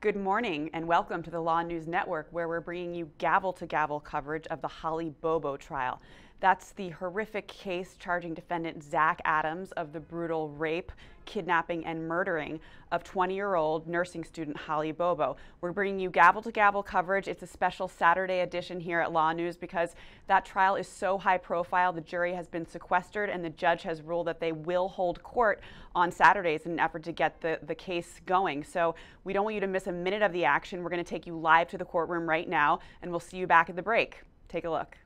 Good morning and welcome to the Law News Network, where we're bringing you gavel-to-gavel coverage of the Holly Bobo trial. That's the horrific case charging defendant Zach Adams of the brutal rape, kidnapping, and murdering of 20-year-old nursing student Holly Bobo. We're bringing you gavel-to-gavel coverage. It's a special Saturday edition here at Law News because that trial is so high profile. The jury has been sequestered and the judge has ruled that they will hold court on Saturdays in an effort to get the case going. So we don't want you to miss a minute of the action. We're going to take you live to the courtroom right now, and we'll see you back at the break. Take a look.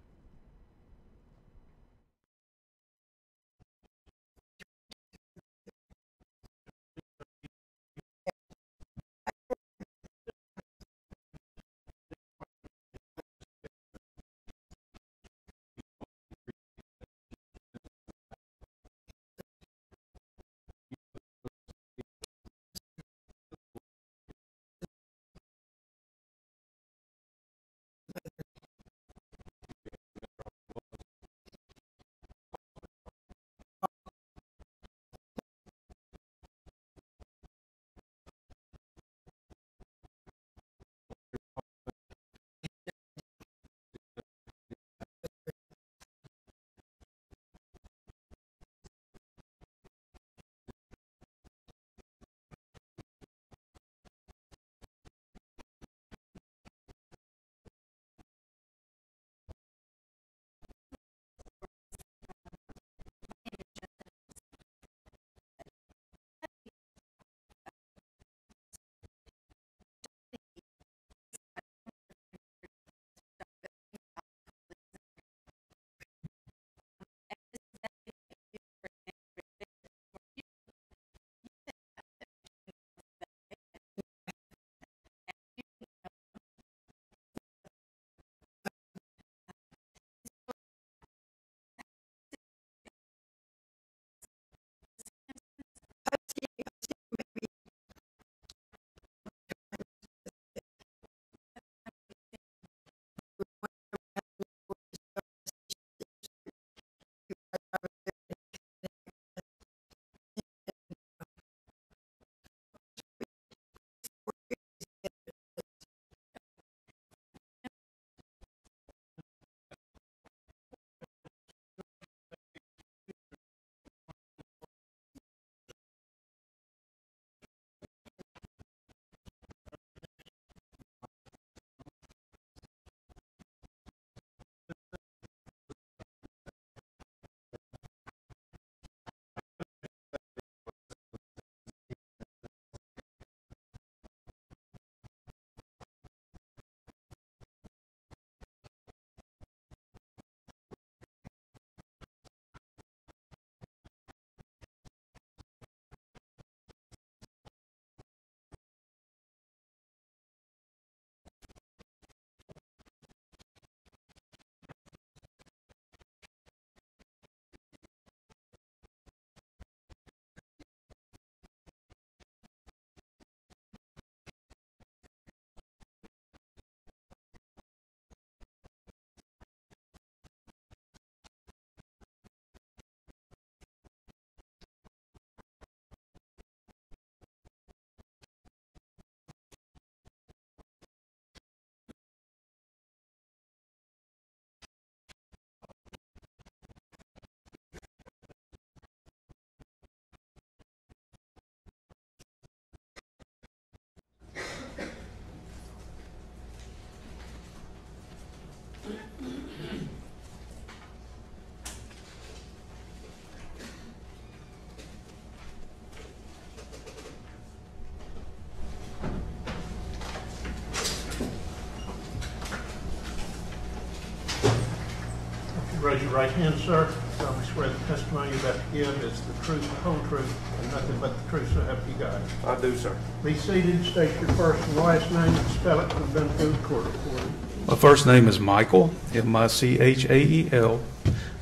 Raise your right hand, sir. I swear the testimony you're about to give is the truth, the whole truth, and nothing but the truth, so help you God. I do, sir. Be seated, state your first and last name, and spell it for the benefit of the court reporter. My first name is Michael, M-I-C-H-A-E-L.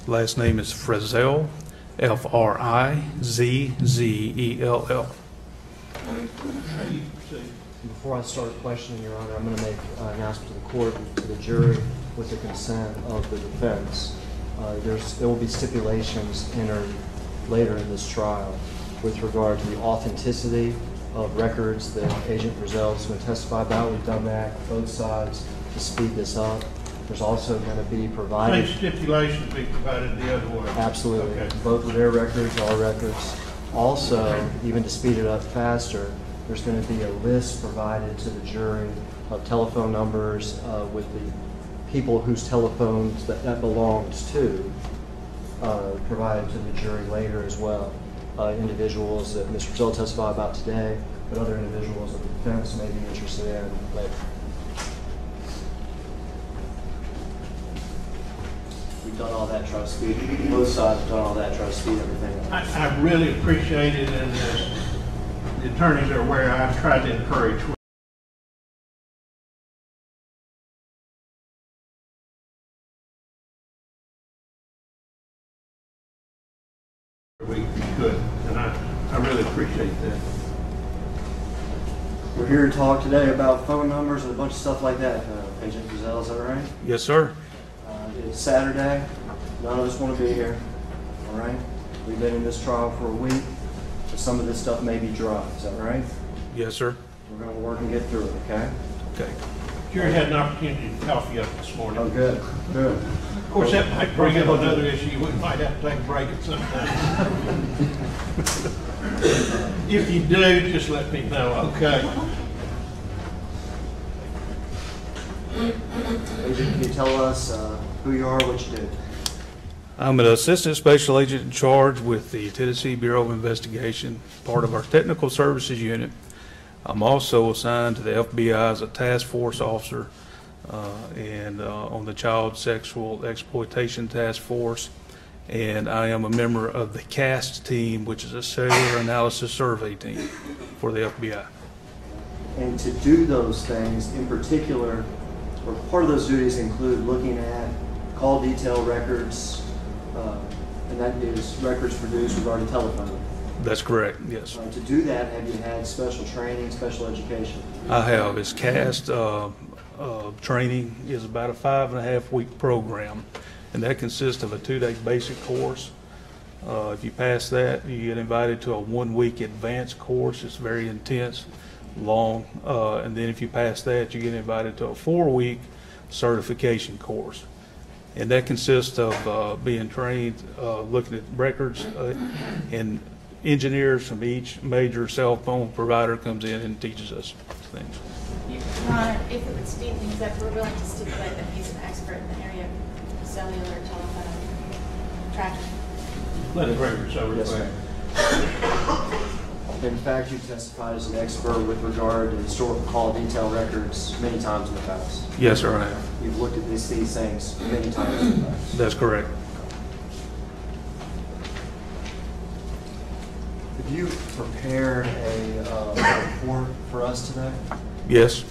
Last name is Frizzell, F-R-I-Z-Z-E-L-L. Before I start questioning, Your Honor, I'm going to make an announcement to the court, to the jury, with the consent of the defense. There will be stipulations entered later in this trial with regard to the authenticity of records that Agent Frizzell is going to testify about. We've done that both sides to speed this up. There's also going to be provided... Same stipulations be provided the other way? Absolutely. Okay. Both of their records, our records. Also, even to speed it up faster, there's going to be a list provided to the jury of telephone numbers with the people whose telephones that belongs to, provided to the jury later as well. Individuals that Mr. Frizzell testified about today, but other individuals that the defense may be interested in later. We've done all that, try to speed. Both sides have done all that, try to speed everything up. I really appreciate it, and the attorneys are aware I've tried to encourage we could, and I really appreciate that. We're here to talk today about phone numbers and a bunch of stuff like that. Agent Frizzell, is that right? Yes, sir. It's Saturday. None of us want to be here. All right? We've been in this trial for a week, but some of this stuff may be dry. Is that right? Yes, sir. We're going to work and get through it, okay? Okay. Jury had an opportunity to coffee up this morning. Oh, good. Good. Of course, that might bring up another issue. We might have to take a break at some time. If you do, just let me know, okay? Agent, can you tell us who you are, what you do? I'm an assistant special agent in charge with the Tennessee Bureau of Investigation, part of our technical services unit. I'm also assigned to the FBI as a task force officer and on the child sexual exploitation task force. And I am a member of the CAST team, which is a cellular analysis survey team for the FBI. And to do those things, in particular, or part of those duties include looking at call detail records, and that is records produced regarding telephone. That's correct, yes. To do that, have you had special training, special education? I have. It's CAST training is about a 5.5-week program, and that consists of a 2-day basic course. If you pass that, you get invited to a 1-week advanced course. It's very intense, long, and then if you pass that, you get invited to a 4-week certification course. And that consists of being trained, looking at records, and engineers from each major cell phone provider comes in and teaches us things. Your Honor, if it would speed things up, we're willing to stipulate that he's an expert in the area of cellular telephone tracking. Let the record show Yes, request. sir. In fact, you've testified as an expert with regard to historical call detail records many times in the past. Yes, sir, I have. You've looked at these things many times in the past. That's correct. Have you prepared a report for us today? Yes.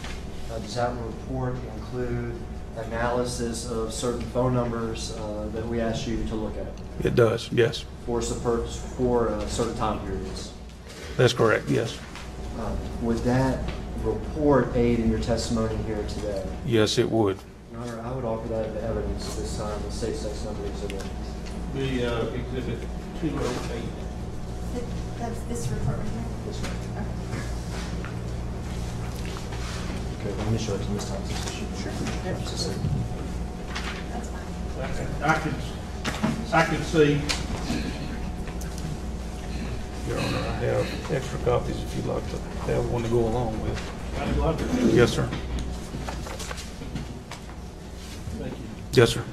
Does that report include analysis of certain phone numbers that we asked you to look at It does, yes. for certain time periods? That's correct, yes. Would that report aid in your testimony here today? Yes, it would. Your Honor, I would offer that as evidence at this time, the state sex number exhibit. The exhibit 208. That's this report right here? Yes, sir. Okay. Okay, let me show it to Ms. Thompson. Sure. That's fine. I can see. Your Honor, I have extra copies if you'd like to have one to go along with. I'd love it. Yes, sir. Thank you. Yes, sir.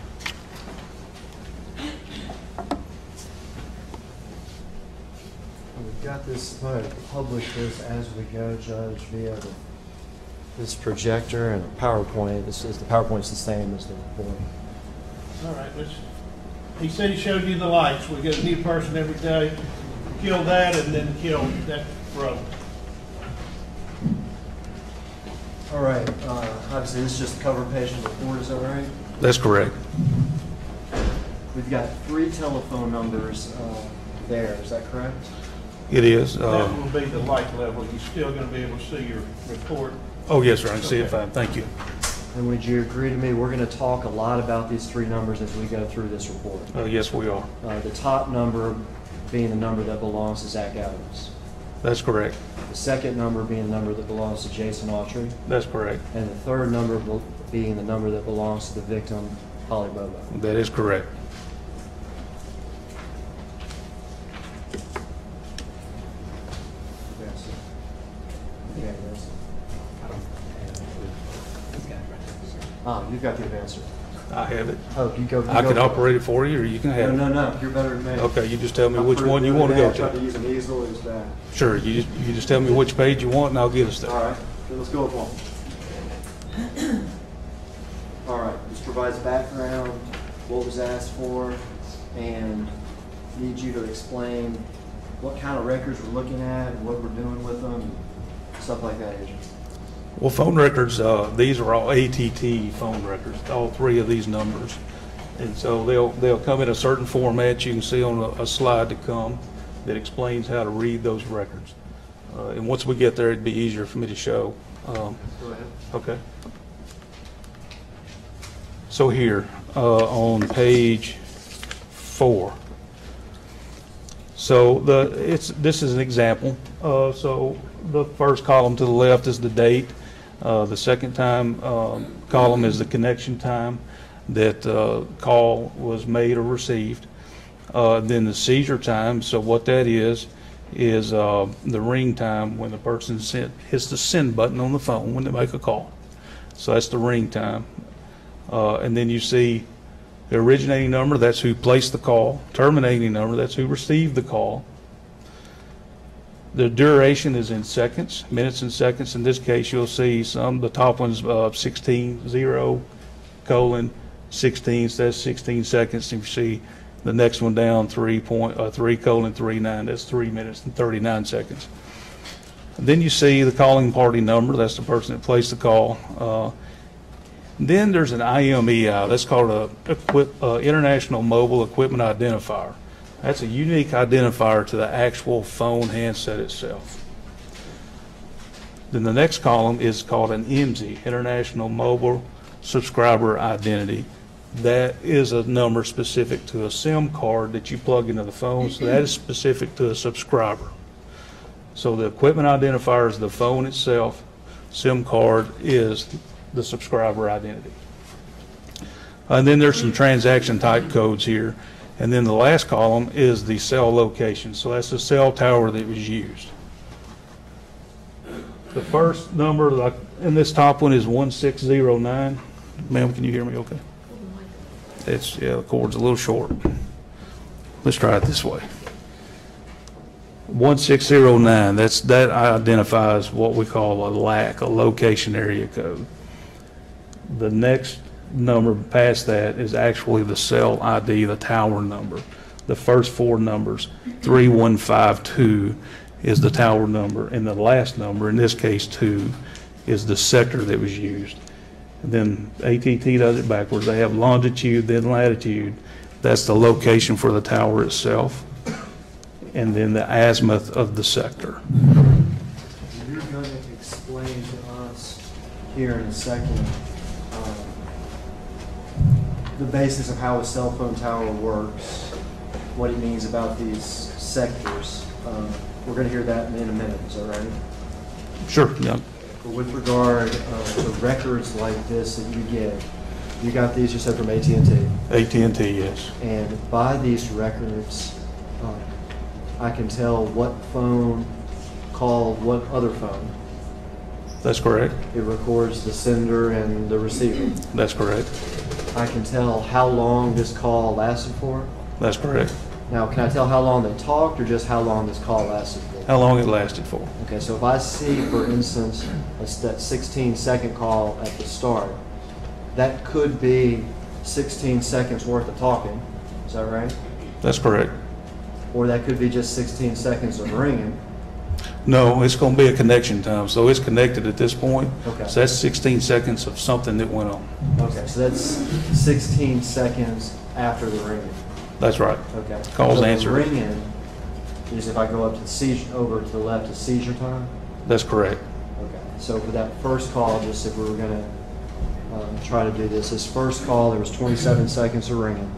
We've got this, I'm going to publish this as we go, Judge, via this projector and a PowerPoint. The PowerPoint's the same as the report. All right, he said he showed you the lights. We get a new person every day. Kill that and then kill that row. All right, obviously this is just the cover page of the report, is that right? That's correct. We've got 3 telephone numbers there, is that correct? It is. That will be the light level. You're still going to be able to see your report. Oh, yes, sir. I can see it fine. Thank you. And would you agree to me, we're going to talk a lot about these 3 numbers as we go through this report. Yes, we are. The top number being the number that belongs to Zach Adams. That's correct. The second number being the number that belongs to Jason Autry, That's correct. and the third number being the number that belongs to the victim, Holly Bobo. That is correct. Yes. Yeah, yes. You've got the advancer. I have it. Oh, you go. I can operate it for you, or you can have it. No. You're better than me. Okay, you just tell me which one you want to go I tried to to. use an easel. It was bad. Sure, you just tell me which page you want, and I'll get us there. All right. Okay, let's go with one. All right. This provides background, what was asked for, and need you to explain what kind of records we're looking at, and what we're doing with them, stuff like that, Agent. Well, phone records, these are all ATT phone records, all three of these numbers. And so they'll come in a certain format you can see on a slide to come that explains how to read those records. And once we get there, it'd be easier for me to show. Go ahead. Okay. So here, on page 4. So this is an example. So the first column to the left is the date. The second column is the connection time that call was made or received. Then the seizure time. So what that is the ring time when the person hits the send button on the phone when they make a call. So that's the ring time. And then you see the originating number, that's who placed the call. Terminating number, that's who received the call. The duration is in seconds, minutes and seconds. In this case, you'll see the top one's 16:0:16 says 16 seconds. And you see the next one down 3:39, that's 3 minutes and 39 seconds. And then you see the calling party number, that's the person that placed the call. Then there's an IMEI, that's called a International Mobile Equipment Identifier. That's a unique identifier to the actual phone handset itself. Then the next column is called an IMSI, International Mobile Subscriber Identity. That is a number specific to a SIM card that you plug into the phone, so that is specific to a subscriber. So the equipment identifier is the phone itself, SIM card is the subscriber identity. And then there's some transaction type codes here. And then the last column is the cell location. So that's the cell tower that was used. The first number in this top one is 1609. Ma'am, can you hear me okay? The cord's a little short. Let's try it this way. 1609, that identifies what we call a LAC, a location area code. The next number past that is actually the cell ID, the tower number. The first 4 numbers, 3152, is the tower number, and the last number, in this case 2, is the sector that was used. And then AT&T does it backwards. They have longitude, then latitude. That's the location for the tower itself, and then the azimuth of the sector. You're going to explain to us here in a second the basis of how a cell phone tower works, what it means about these sectors. We're going to hear that in a minute. Is that right? Sure. Yeah. But with regard to records like this that you got these, you said, from AT&T. AT&T, yes. And by these records, I can tell what phone called what other phone. That's correct. It records the sender and the receiver. That's correct. I can tell how long this call lasted for. That's correct. Now, can I tell how long they talked or just how long this call lasted for? How long it lasted for. Okay, so if I see, for instance, that 16-second call at the start, that could be 16 seconds worth of talking. Is that right? That's correct. Or that could be just 16 seconds of ringing. No, it's going to be a connection time, so it's connected at this point. Okay. So that's 16 seconds of something that went on. Okay, so that's 16 seconds after the ringing. That's right. Okay. Calls so answered. The ringing is if I go up to the seizure, over to the left to seizure time. That's correct. Okay. So for that first call, just if we were going to try to do this first call, there was 27 seconds of ringing.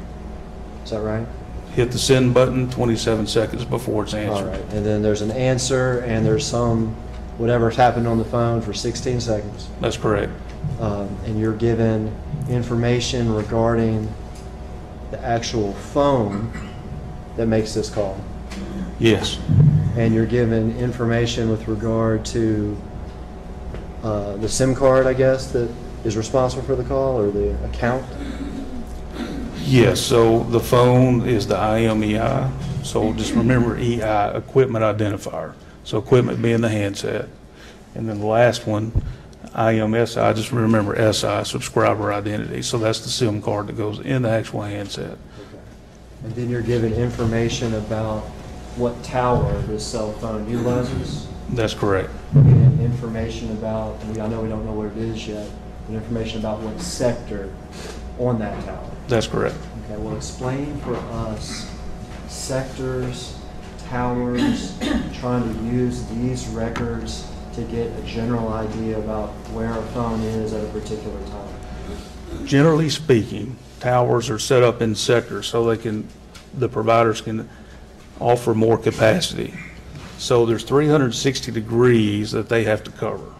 Is that right? hit the send button 27 seconds before it's All answered. right, and then there's an answer, and there's some, whatever's happened on the phone for 16 seconds. That's correct. And you're given information regarding the actual phone that makes this call. Yes. And you're given information with regard to the SIM card, I guess, that is responsible for the call, or the account? Yes, so the phone is the IMEI. So just remember EI, equipment identifier. So equipment being the handset. And then the last one, IMSI, just remember SI, subscriber identity. So that's the SIM card that goes in the actual handset. Okay. And then you're given information about what tower this cell phone utilizes, That's correct. and information about, I know we don't know what it is yet, but information about what sector on that tower. That's correct. Okay, well, explain for us sectors, towers, trying to use these records to get a general idea about where a phone is at a particular time. Generally speaking, towers are set up in sectors so the providers can offer more capacity. So there's 360 degrees that they have to cover.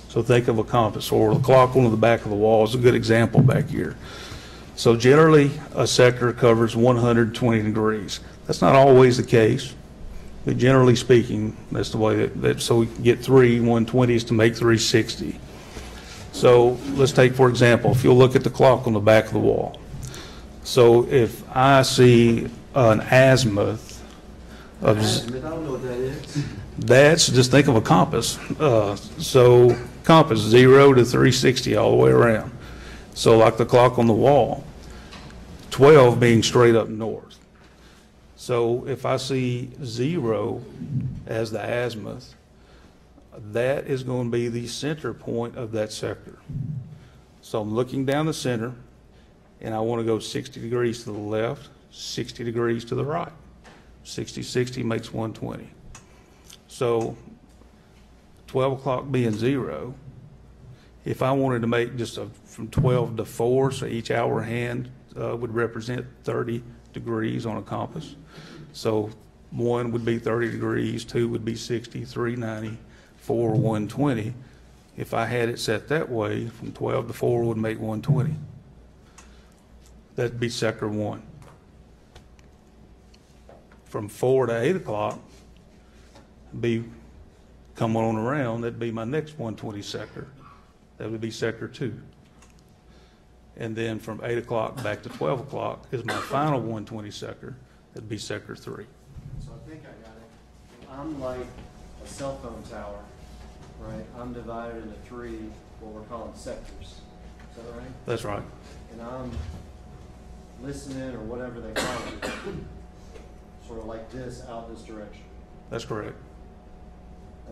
So think of a compass, or the clock on the back of the wall is a good example back here. So generally, a sector covers 120 degrees. That's not always the case, but generally speaking, that's the way that so we can get 120s to make 360. So let's take, for example, if you'll look at the clock on the back of the wall. So if I see an azimuth of... I don't know what that is. That's, just think of a compass. So compass, 0 to 360 all the way around. So like the clock on the wall, 12 being straight up north. So if I see 0 as the azimuth, that is going to be the center point of that sector. So I'm looking down the center, and I want to go 60 degrees to the left, 60 degrees to the right. 60-60 makes 120. So 12 o'clock being 0, if I wanted to make just from 12 to 4, so each hour hand would represent 30 degrees on a compass. So 1 would be 30 degrees, 2 would be 60, 3 90, 4 120. If I had it set that way, from 12 to 4 would make 120. That'd be sector 1. From 4 to 8 o'clock, be coming on around, that'd be my next 120 sector. That would be sector 2. And then from 8 o'clock back to 12 o'clock is my final 120 sector. That'd be sector 3. So I think I got it. I'm like a cell phone tower, right? I'm divided into 3, what we're calling sectors. Is that right? That's right. And I'm listening, or whatever they call it, sort of like this, out this direction. That's correct.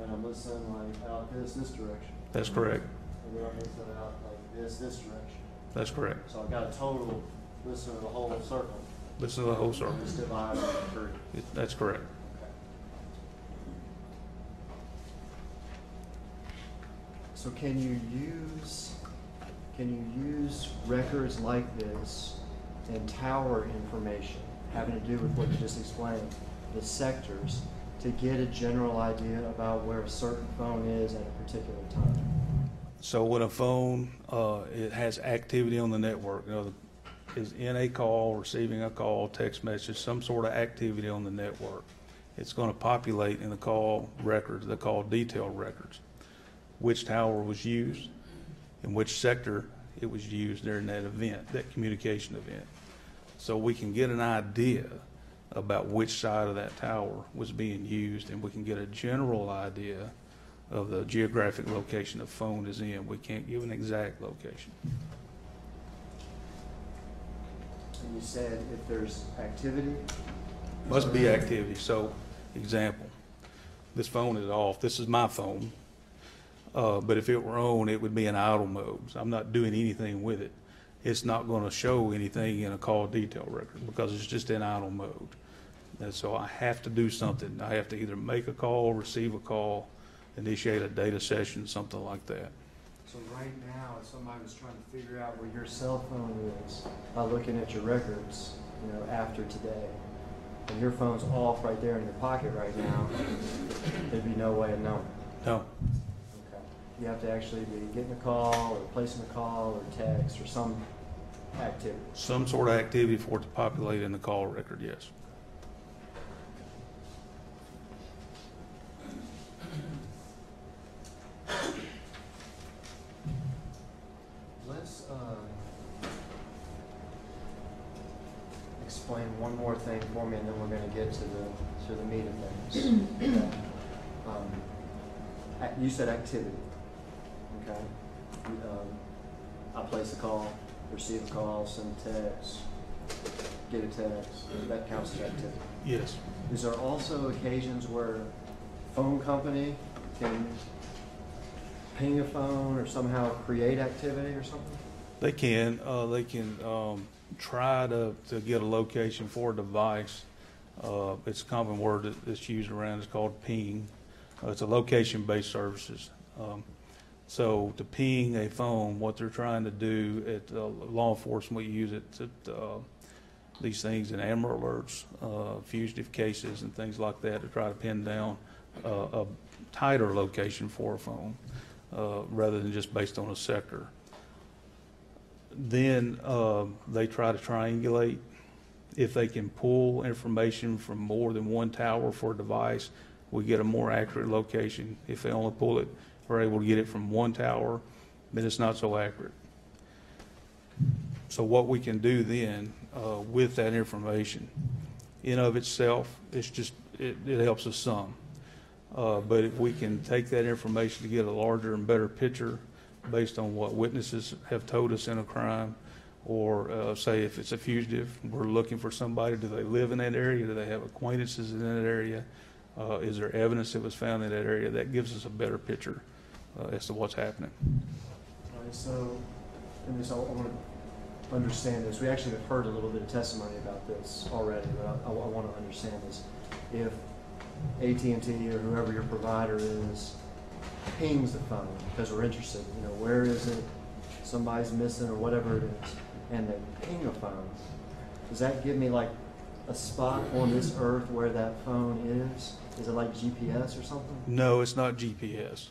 And I'm listening like out this direction. That's correct. And then I'm listening out like this direction. That's correct. So I've got a total listen to the whole circle. Listen to the whole circle. Just divided into 3. That's correct. Okay. So can you use records like this and tower information having to do with what you just explained, the sectors, to get a general idea about where a certain phone is at a particular time? So when a phone, it has activity on the network, is in a call, receiving a call, text message, some sort of activity on the network, it's going to populate in the call records, the call detail records, which tower was used and which sector it was used during that event, that communication event. So we can get an idea about which side of that tower was being used, and we can get a general idea of the geographic location the phone is in. We can't give an exact location. And you said if there's activity? Must be activity. So, example, this phone is off. This is my phone. But if it were on, it would be in idle mode. So I'm not doing anything with it. It's not going to show anything in a call detail record because it's just in idle mode. And so I have to do something. I have to either make a call, receive a call, initiate a data session, something like that. So right now, if somebody was trying to figure out where your cell phone is by looking at your records, after today, and your phone's off right there in your pocket right now, there'd be no way of knowing. No. Okay. You have to actually be getting a call or placing a call or text or some activity. Some sort of activity for it to populate in the call record, yes. Let's explain one more thing for me, and then we're going to get to the meat of things. Okay. You said activity. Okay. I place a call, receive a call, send a text, get a text. That counts as activity. Yes. Is there also occasions where phone company can ping a phone or somehow create activity or something? They can. Try to get a location for a device. It's a common word that's used around. It's called ping. It's a location-based services. So to ping a phone, what they're trying to do at law enforcement, we use it to these things in AMR alerts, fugitive cases, and things like that to try to pin down a tighter location for a phone rather than just based on a sector. Then they try to triangulate. If they can pull information from more than one tower for a device, we get a more accurate location. If they only pull it, we're able to get it from one tower, then it's not so accurate. So what we can do then with that information, in of itself, it's just it helps us some. But if we can take that information to get a larger and better picture based on what witnesses have told us in a crime, or say if it's a fugitive, we're looking for somebody, do they live in that area, do they have acquaintances in that area, is there evidence that was found in that area, that gives us a better picture as to what's happening. All right, so in this, I want to understand this. We actually have heard a little bit of testimony about this already, but I want to understand this. If AT&T or whoever your provider is pings the phone because we're interested, where is it, somebody's missing or whatever it is, and they ping a phone, does that give me like a spot on this earth where that phone is? Is it like GPS or something? No, it's not GPS.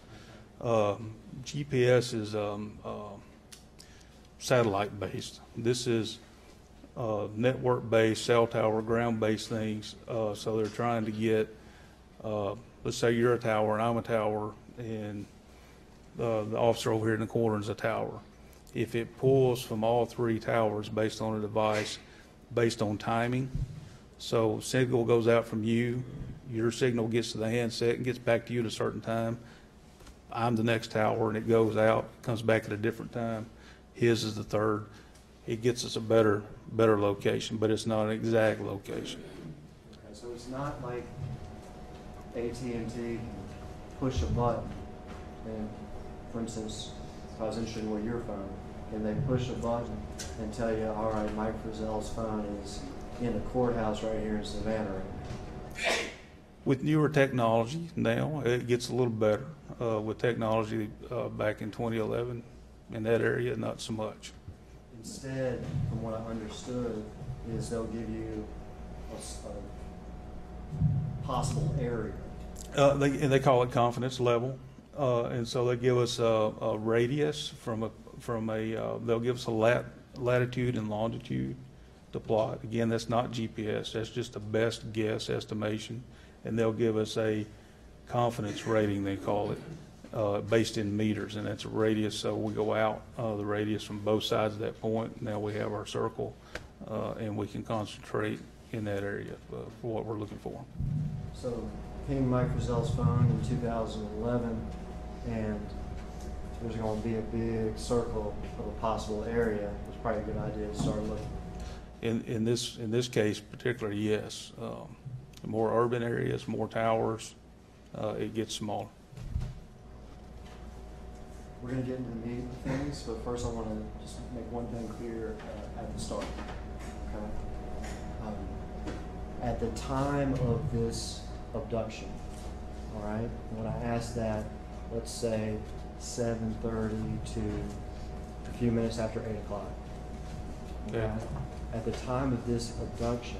GPS is satellite based. This is network based, cell tower, ground based things. So they're trying to get, let's say you're a tower and I'm a tower, and the officer over here in the corner is a tower. If it pulls from all three towers based on a device, based on timing, so signal goes out from you, your signal gets to the handset and gets back to you at a certain time. I'm the next tower and it goes out, comes back at a different time. His is the third. It gets us a better location, but it's not an exact location. Okay, so it's not like AT&T can push a button, and for instance, if I was interested in your phone, and they push a button and tell you, all right, Mike Frizzell's phone is in a courthouse right here in Savannah. With newer technology now, it gets a little better. With technology back in 2011, in that area, not so much. Instead, from what I understood, is they'll give you a possible area. They call it confidence level, and so they give us a radius they'll give us a latitude and longitude to plot. Again, that's not GPS. That's just a best guess estimation, and they'll give us a confidence rating, they call it, based in meters, and that's a radius. So we go out the radius from both sides of that point. Now we have our circle, and we can concentrate in that area for what we're looking for. So ping Mike Frizzell's phone in 2011, and there's going to be a big circle of a possible area. It's probably a good idea to start looking. In this case particularly, yes. More urban areas, more towers, it gets smaller. We're going to get into the meat of things, but first I want to just make one thing clear at the start. Okay? At the time of this abduction, all right, when I asked that, let's say 7:30 to a few minutes after 8 o'clock. Okay. At the time of this abduction,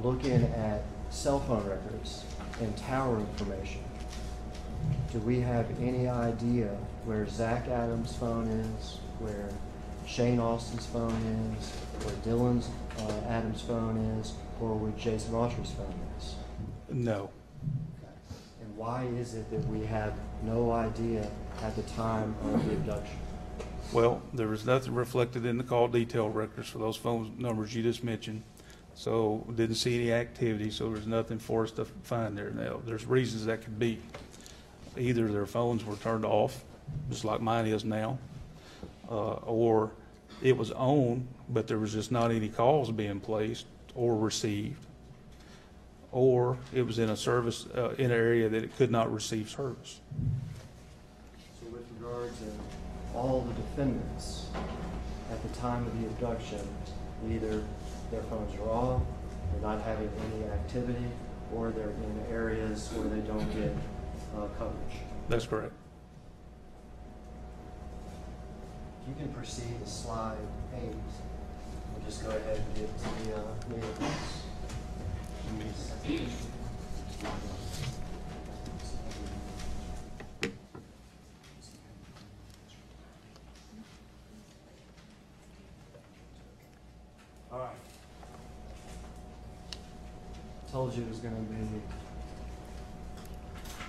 looking at cell phone records and tower information, do we have any idea where Zach Adams' phone is, where Shane Austin's phone is, where Dylan's Adams' phone is, or where Jason Autry's phone is? No. And why is it that we have no idea at the time of the abduction? Well, there was nothing reflected in the call detail records for those phone numbers you just mentioned. So didn't see any activity, so there's nothing for us to find there. Now, there's reasons that could be. Either their phones were turned off, just like mine is now, or it was on, but there was just not any calls being placed or received, or it was in a service, in an area that it could not receive service. So with regard to all the defendants, at the time of the abduction, either their phones are off, they're not having any activity, or they're in areas where they don't get coverage. That's correct. You can proceed to slide 8. We'll just go ahead and get to the meeting. All right. Told you it was going to be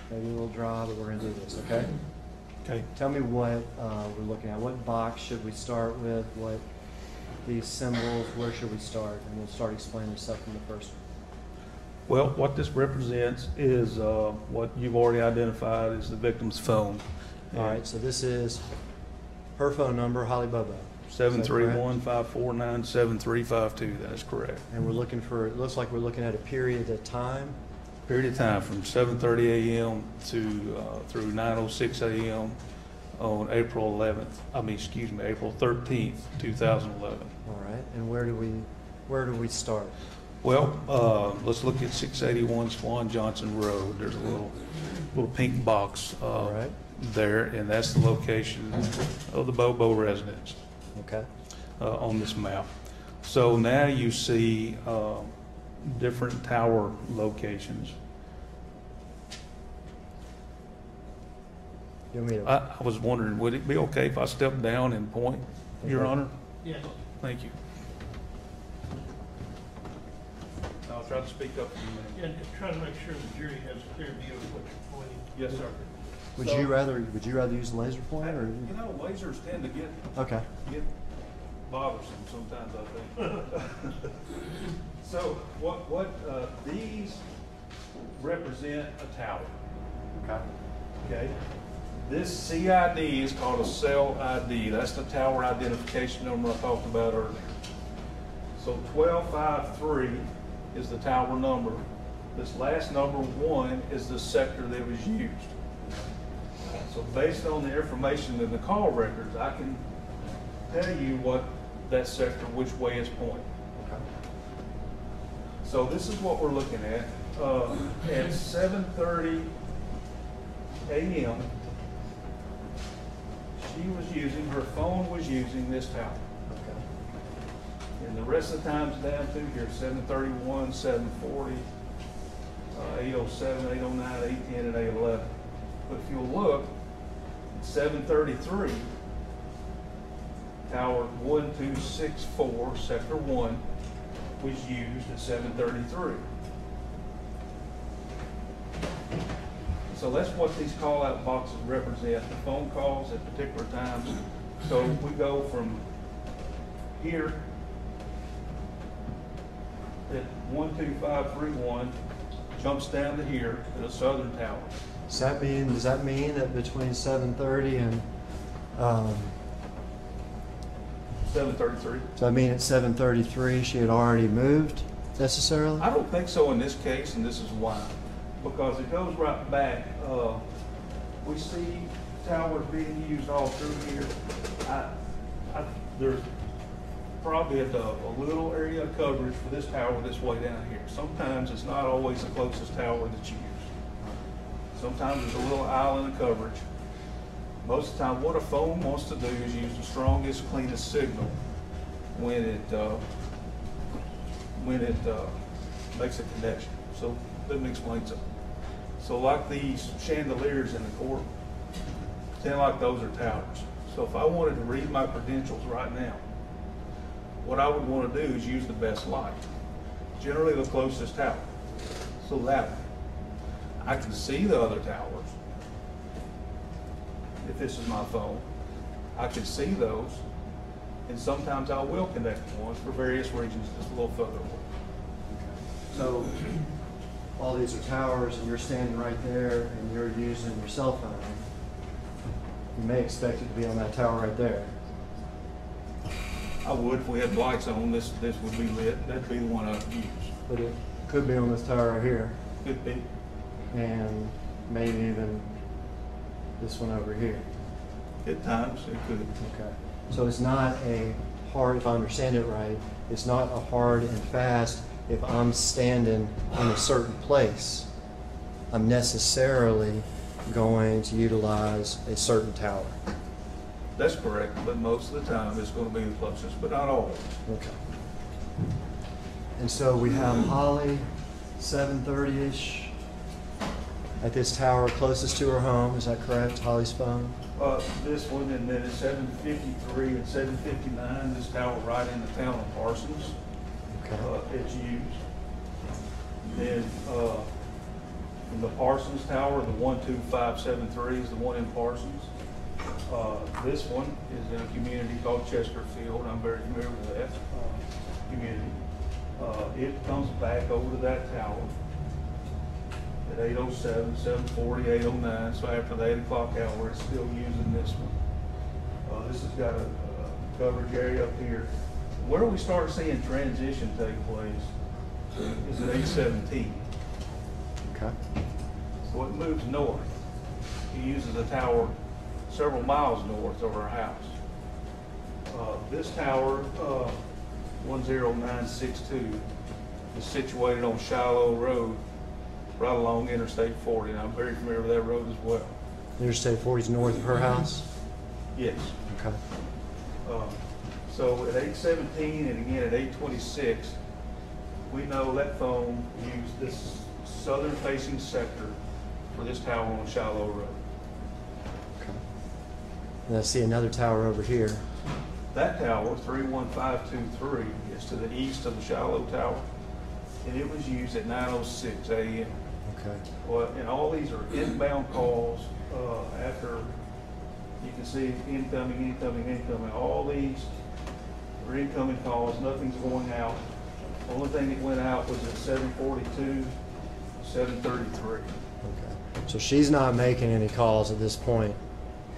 maybe a little dry, but we're going to do this, okay? Okay. Tell me what we're looking at. What box should we start with? What these symbols, where should we start? And we'll start explaining stuff from the first one. Well, what this represents is what you've already identified as the victim's phone. All right, so this is her phone number, Holly Bobo. 731-549-7352. That is correct. And we're looking for, it looks like we're looking at a period of time. Period of time from 7:30 a.m. to through 9:06 a.m. on April 13th, 2011. All right, and where do we start? Well, let's look at 681 Swan Johnson Road. There's a little pink box All right. there, and that's the location of the Bobo residence. Okay. On this map. So now you see different tower locations. You want me to? I was wondering, would it be okay if I step down and point, Your Okay. Honor? Yes. Thank you. I'll try to speak up for you, ma'am. Yeah, just try to make sure the jury has a clear view of what you're pointing. Yes, sir. Would So- you rather use the laser pointer? Or? You know, lasers tend to get Okay. bothersome sometimes, I think. So what these represent a tower. Okay. Okay. This CID is called a cell ID. That's the tower identification number I talked about earlier. So 1253 is the tower number. This last number 1 is the sector that was used. So based on the information in the call records, I can tell you what that sector, which way it's pointing. Okay. So this is what we're looking at. At 7:30 a.m., her phone was using this tower. Okay. And the rest of the times down through here, 7:31, 7:40, 8:07, 8:09, 8:10, and 8:11. But if you'll look, at 7:33, tower 1264, sector 1, was used at 7:33. So that's what these call-out boxes represent, the phone calls at particular times. So we go from here at 12531, jumps down to here to the southern tower. Does that mean that between 7:30 and 733. does that mean at 7:33 she had already moved necessarily? I don't think so in this case, and this is why. Because it goes right back. We see towers being used all through here. There's probably a little area of coverage for this tower this way down here. Sometimes it's not always the closest tower that you use. Sometimes there's a little island of coverage. Most of the time, what a phone wants to do is use the strongest, cleanest signal when it makes a connection. So let me explain something. So like these chandeliers in the court, pretend like those are towers. So if I wanted to read my credentials right now, what I would want to do is use the best light, generally the closest tower. So that way, I can see the other towers. If this is my phone, I can see those, and sometimes I will connect to ones for various reasons just a little further away. So all these are towers, and you're standing right there, and you're using your cell phone. You may expect it to be on that tower right there. I would, if we had lights on, this would be lit. That'd be the one I'd use. But it could be on this tower right here, Could be. and maybe even this one over here. At times, it could. Okay. So it's not a hard, if I understand it right, it's not a hard and fast, if I'm standing in a certain place, I'm necessarily going to utilize a certain tower. That's correct, but most of the time it's going to be the closest, but not always. Okay. And so we have Holly, 7:30-ish, at this tower closest to her home. Is that correct, Holly's phone? This one, and then at 7:53 and 7:59, this tower right in the town of Parsons, Okay. it's used. Then from the Parsons Tower, the 12573 is the one in Parsons. This one is in a community called Chesterfield. I'm very familiar with that community. It comes back over to that tower at 8:07, 7:40, 8:09. So after the 8 o'clock hour, it's still using this one. This has got a coverage area up here. Where we start seeing transition take place is at 8:17. Okay. So it moves north. He uses a tower several miles north of our house. This tower, 10962, is situated on Shiloh Road, right along Interstate 40, and I'm very familiar with that road as well. Interstate 40 is north of her house? Yes. Okay. So at 8:17 and again at 8:26, we know that phone used this southern-facing sector for this tower on Shiloh Road. Okay. And I see another tower over here. That tower, 31523, is to the east of the Shiloh Tower, and it was used at 9:06 a.m. Okay. Well, and all these are inbound calls after you can see incoming, incoming, incoming. All these are incoming calls. Nothing's going out. The only thing that went out was at 7:42, 7:33. Okay. So she's not making any calls at this point.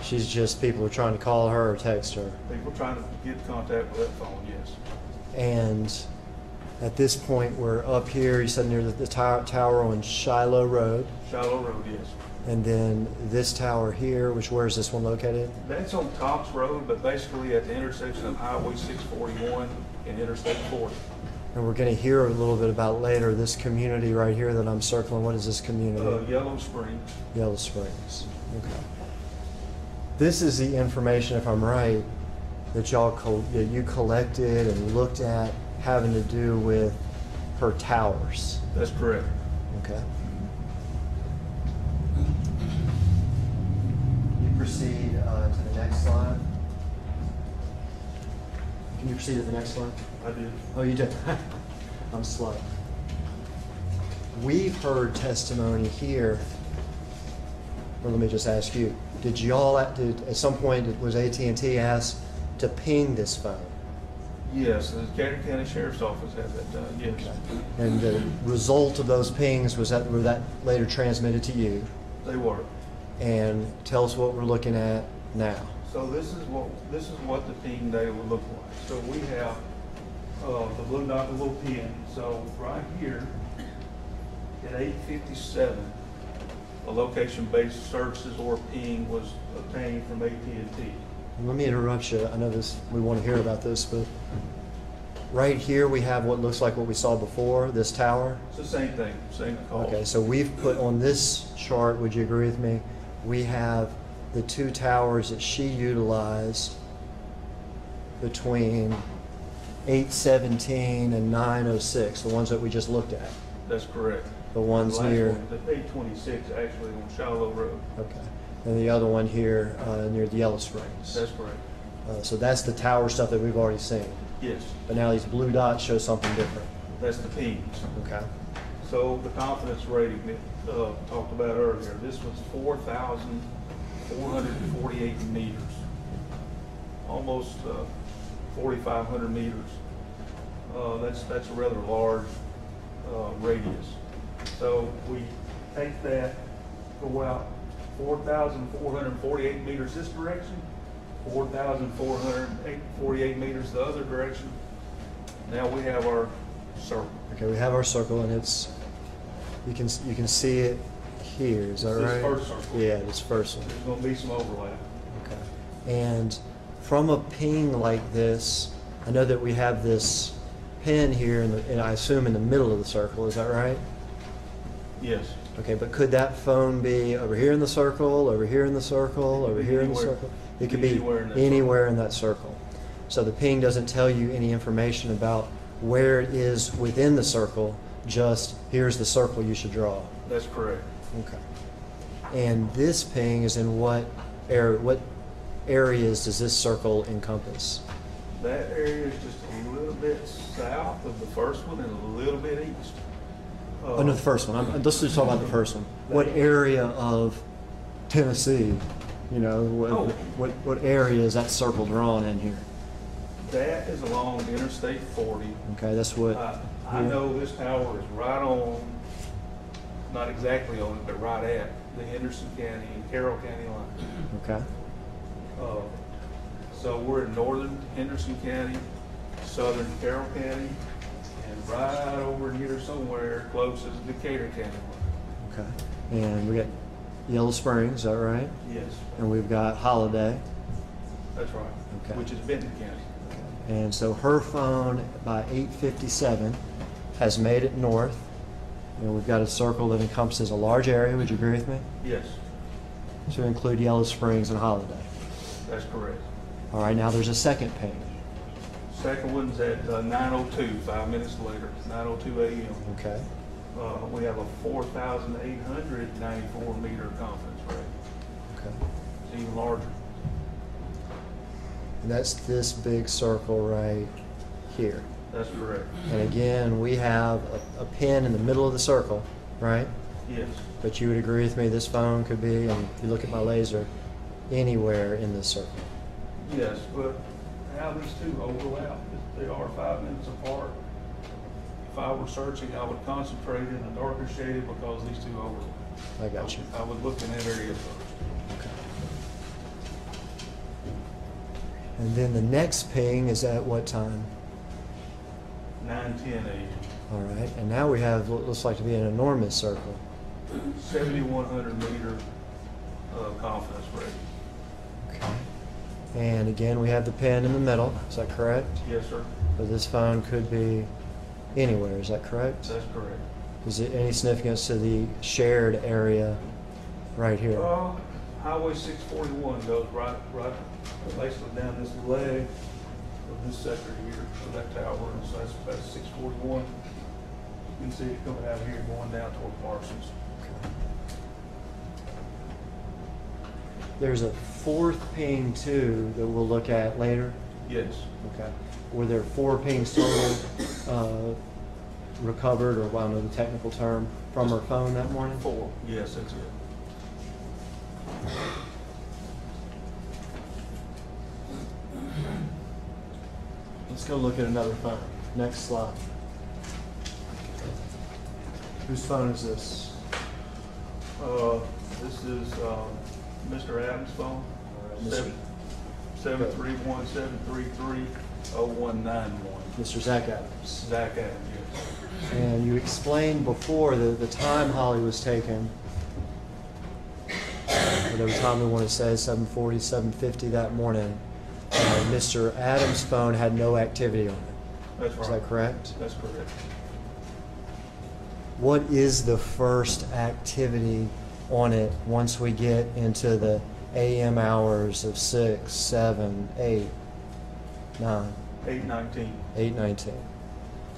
She's just, people are trying to call her or text her. People trying to get contact with that phone, yes. And at this point, we're up here, you said near the tower on Shiloh Road. Shiloh Road, yes. And then this tower here, which, where is this one located? That's on Tops Road, but basically at the intersection of Highway 641 and Interstate 40. And we're going to hear a little bit about later this community right here that I'm circling. What is this community? Yellow Springs. Yellow Springs. Okay. This is the information, if I'm right, that that you collected and looked at having to do with her towers. That's correct. Okay. You proceed to the next slide. Can you proceed to the next slide? I did. Oh, you did. I'm slow. We've heard testimony here. Well, let me just ask you: did at some point was AT&T asked to ping this phone? Yes, the Decatur County Sheriff's Office had that done. Yes. Okay. And the result of those pings were that later transmitted to you? They were. And tell us what we're looking at now. So this is what the ping data would look like. So we have the blue dot, the little pin. So right here at 8:57, a location-based services or ping was obtained from AT&T. Let me interrupt you. I know we want to hear about this, but right here we have what looks like what we saw before, this tower. It's the same thing, same call. Okay, so we've put on this chart, would you agree with me? We have the two towers that she utilized between 8:17 and 9:06, the ones that we just looked at. That's correct. The ones last near, one, the 826 actually on Shiloh Road. okay. And the other one here near the Yellow Springs. That's correct. So that's the tower stuff that we've already seen. Yes, But now these blue dots show something different. that's the pings. Okay. So the confidence rating that talked about earlier, this was 4,448 meters, almost 4,500 meters. That's a rather large radius. So we take that, go out 4,448 meters this direction, 4,448 meters the other direction. Now we have our circle. Okay, we have our circle, and it's, you can see it here, is that This right? first circle. Yeah, this first one. There's gonna be some overlap. Okay. And from a ping like this, I know that we have this pin here, and I assume in the middle of the circle, is that right? Yes. Okay, but could that phone be over here in the circle, over here in the circle, over here in the Anywhere. circle? It could be Anywhere in that anywhere in that circle. So the ping doesn't tell you any information about where it is within the circle, just here's the circle you should draw. That's correct. Okay. And this ping is in what area? What areas does this circle encompass? That area is just a little bit south of the first one and a little bit east. Oh, no, the first one. Let's just talk about the first one. What area of Tennessee? You know, what area is that circle drawn in here? That is along Interstate 40. Okay, that's what. I know this tower is right on, not exactly on it, but right at the Henderson County and Carroll County line. Okay. So we're in northern Henderson County, southern Carroll County, and right over here somewhere close as Decatur County line. Okay. And we got Yellow Springs, is that right? Yes, And we've got Holiday. that's right. Okay. Which is Benton County. And so her phone by 8:57 has made it north. And we've got a circle that encompasses a large area. Would you agree with me? Yes, To include Yellow Springs and Holiday. that's correct. All right, now there's a second ping. Second one's at 9:02, 5 minutes later, 9:02 a.m. Okay. We have a 4,894 meter confidence rate. Okay. It's even larger. And that's this big circle right here. That's correct. And again, we have a pin in the middle of the circle, right? Yes, But you would agree with me, this phone could be, and if you look at my laser, anywhere in this circle. yes, but how these two overlap, they are 5 minutes apart. If I were searching, I would concentrate in the darker shaded because these two overlap. I got you. I would look in that area first. Okay. And then the next ping is at what time? 9:10 a.m. All right, and now we have what looks like to be an enormous circle. 7,100 meter confidence rate. Okay. And again, we have the pin in the middle, is that correct? Yes, sir. But this phone could be anywhere, is that correct? That's correct. Is it any significance to the shared area right here? Highway 641 goes right basically down this leg of this sector here of that tower, and so that's 641. You can see it coming out here going down toward Parsons. There's a fourth ping too that we'll look at later. Yes. Okay. Were there 4 pings total recovered, or I don't know the technical term, from her phone that morning? 4. Yes, that's it. Let's go look at another phone. Next slide. Whose phone is this? This is Mr. Adams' phone. Mr. 731-733-0191. Mr. Zach Adams. Zach Adams, yes. And you explained before the time Holly was taken. Whatever time we want to say, 7:40, 7:50 that morning. Mr. Adams' phone had no activity on it. That's right. Is that correct? That's correct. What is the first activity on it once we get into the AM hours of 6, 7, 8, 9, 819. 8:19?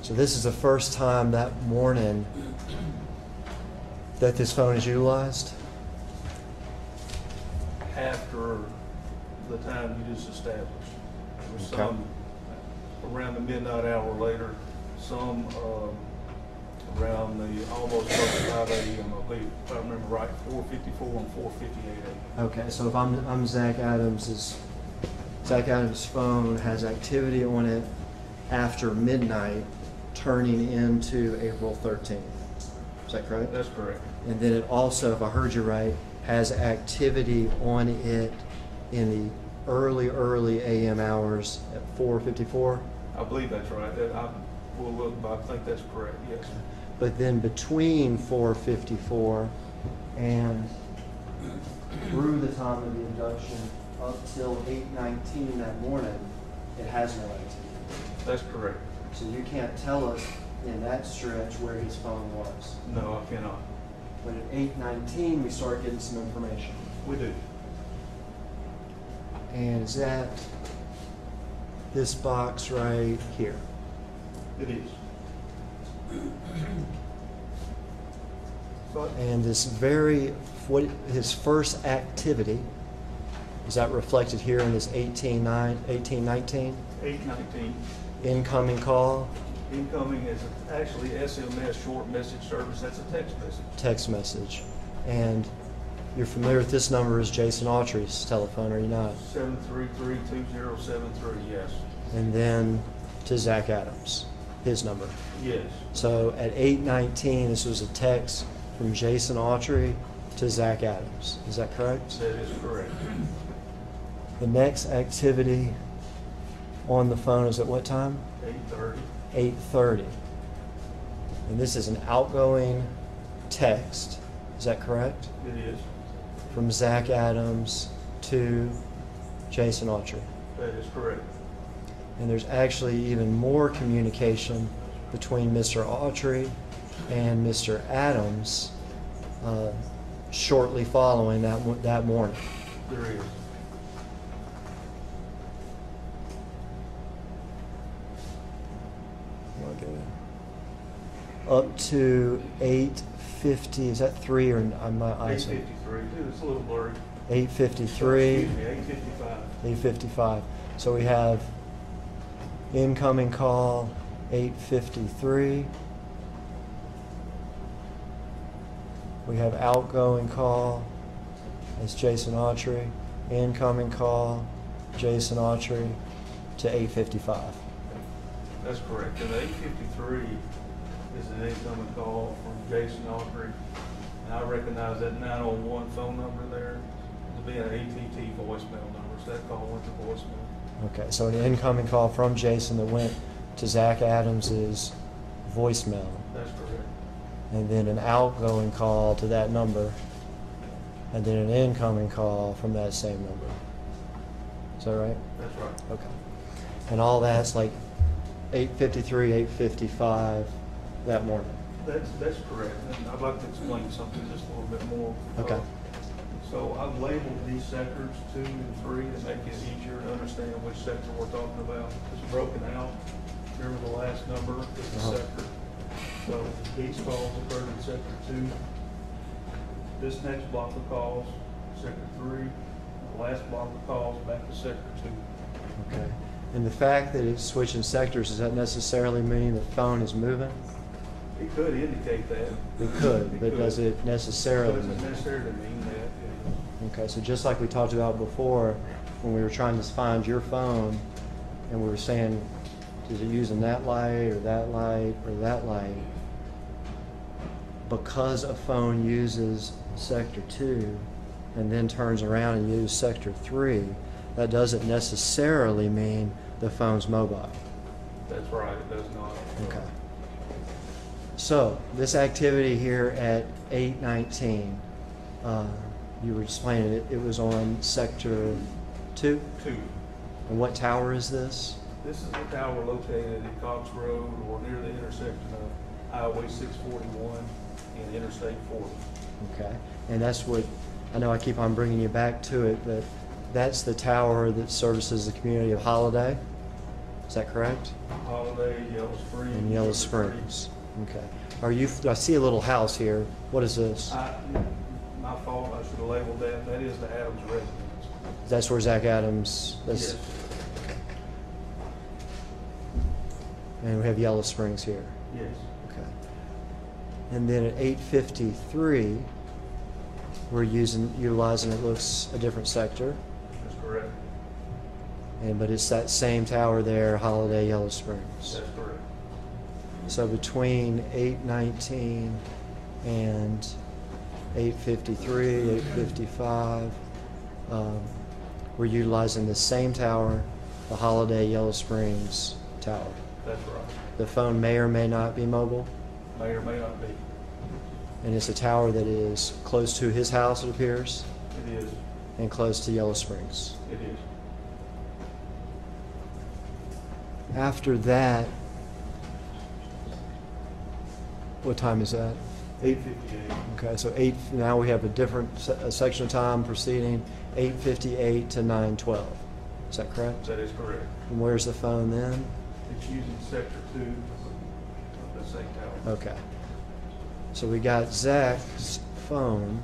So this is the first time that morning that this phone is utilized? After the time you just established. There was Okay. some around the midnight hour later, some around the almost 5 a.m. I believe, if I remember right, 4:54 and 4:58 a.m. Okay, so if I'm Zach Adams' phone has activity on it after midnight, turning into April 13th. Is that correct? That's correct. And then it also, if I heard you right, has activity on it in the early AM hours at 4:54. I believe that's right. I will look, but I think that's correct, yes. But then between 4:54 and through the time of the abduction up till 8:19 that morning, it has no activity. That's correct. So you can't tell us in that stretch where his phone was. No, I cannot. But at 8:19, we start getting some information. We do. And is that this box right here? It is. But And this what his first activity, is that reflected here in this 1819? 8:19. Incoming call, Incoming is actually SMS, short message service. That's a text message. text message. And you're familiar with this number as Jason Autry's telephone, are you not? 733-2073, yes. And then to Zach Adams, his number. Yes. So at 8:19, this was a text from Jason Autry to Zach Adams. Is that correct? That is correct. The next activity on the phone is at what time? 8:30. 8:30. And this is an outgoing text. Is that correct? It is. From Zach Adams to Jason Autry. That is correct. And there's actually even more communication between Mr. Autry and Mr. Adams shortly following that morning. There is. Up to 8:50, is that 3 or my eyes? 8:53. It's a little blurry. 8:53. Excuse me, 8:55. 8:55. So we have incoming call 8:53. We have outgoing call, that's Jason Autry. Incoming call, Jason Autry to 8:55. That's correct. And 8:53 is an incoming call from Jason Autry. And I recognize that 901 phone number there to be an ATT voicemail number. So that call went to voicemail. Okay, so an incoming call from Jason that went to Zach Adams's voicemail. That's correct. And then an outgoing call to that number, and then an incoming call from that same number. Is that right? That's right. Okay. And all that's like 8:53, 8:55 that morning. That's correct. And I'd like to explain something just a little bit more. Okay. So I've labeled these sectors 2 and 3 to make it easier to understand which sector we're talking about. It's broken out. Remember the last number is the sector. So these calls occurred in sector 2. This next block of calls, sector 3. The last block of calls back to sector 2. Okay. And the fact that it's switching sectors, does that necessarily mean the phone is moving? It could indicate that. It could, but does it necessarily? Doesn't necessarily mean that. Okay, so just like we talked about before, when we were trying to find your phone, and we were saying, is it using that light or that light or that light? Because a phone uses sector 2 and then turns around and uses sector 3, that doesn't necessarily mean the phone's mobile. That's right, it does not. Okay. So this activity here at 8:19, you were explaining it was on sector 2? 2. And what tower is this? This is the tower located at Cox Road or near the intersection of Highway 641 and Interstate 40. Okay. And that's what, I know I keep on bringing you back to it, but that's the tower that services the community of Holiday. Is that correct? Holiday, Yellow Springs. In Yellow Springs. Okay. I see a little house here. What is this? My fault, I should have labeled that. That is the Adams residence. That's where Zach Adams, Yes. and we have Yellow Springs here. Yes. Okay. And then at 853, we're utilizing, it looks, a different sector. That's correct. But it's that same tower there, Holiday, Yellow Springs. That's correct. So between 819 and 853, 855, we're utilizing the same tower, the Holiday, Yellow Springs tower. That's right. The phone may or may not be mobile, May or may not be. and it's a tower that is close to his house, it appears, It is. and close to Yellow Springs. It is. After that, what time is that? 858. Okay, so now we have a different section of time proceeding 8:58 to 9:12. Is that correct? That is correct. And where's the phone then? It's using sector 2 of the same tower. Okay. So we got Zach's phone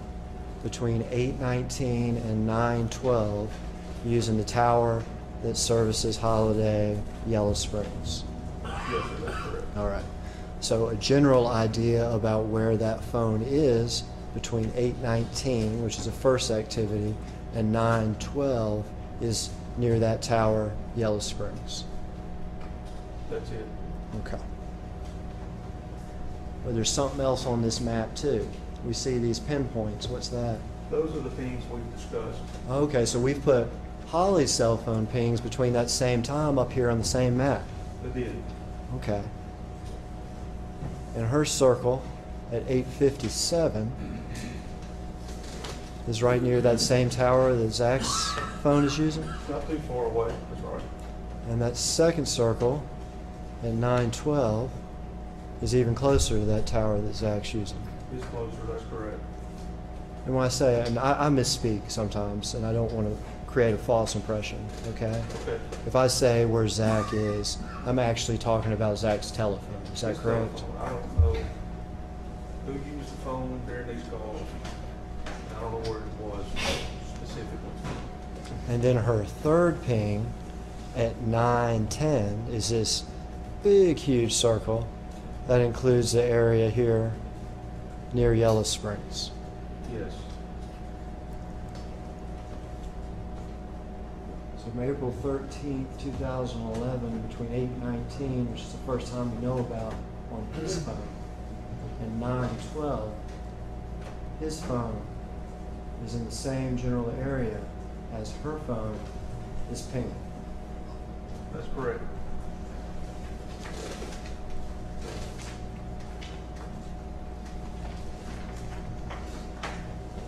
between 8:19 and 9:12 using the tower that services Holiday, Yellow Springs. Yes, sir, that's correct. All right. So a general idea about where that phone is between 8:19, which is the first activity, and 9:12 is near that tower, Yellow Springs. That's it. Okay. But there's something else on this map too. We see these pinpoints. What's that? Those are the things we've discussed. Okay, so we've put Holly's cell phone pings between that same time up here on the same map. They did. Okay. And her circle at 8:57 is right near that same tower that Zach's phone is using. Not too far away. That's right. And that second circle at 9:12 is even closer to that tower that Zach's using. It's closer. That's correct. And when I say, and I misspeak sometimes, and I don't want to create a false impression, okay? Okay. If I say where Zach is, I'm actually talking about Zach's telephone. Is that His correct? telephone. I don't know who used the phone during these calls. I don't know where it was specifically. And then her third ping at 9:10 is this big, huge circle that includes the area here near Yellow Springs. Yes. So from April 13th, 2011, between 8:19, which is the first time we know about on his phone, and 9:12, his phone is in the same general area as her phone is pinging. That's correct.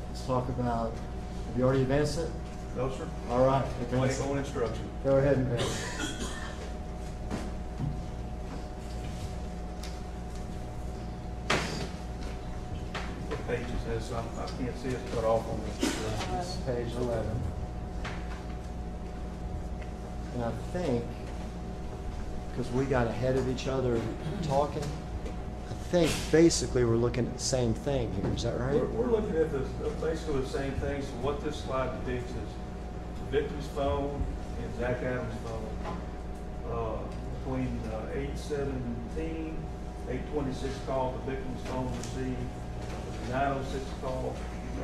Let's talk about, have you already advanced it? No, sir. All right. Waiting on instruction. Go ahead and advance. What page is this? I can't see it cut off on this. It's page 11. And I think, because we got ahead of each other talking, I think basically we're looking at the same thing here. Is that right? We're looking at basically the same thing. So what this slide depicts is the victim's phone and Zach Adams' phone. Between 8:17, 8:26 call, the victim's phone received, 9:06 call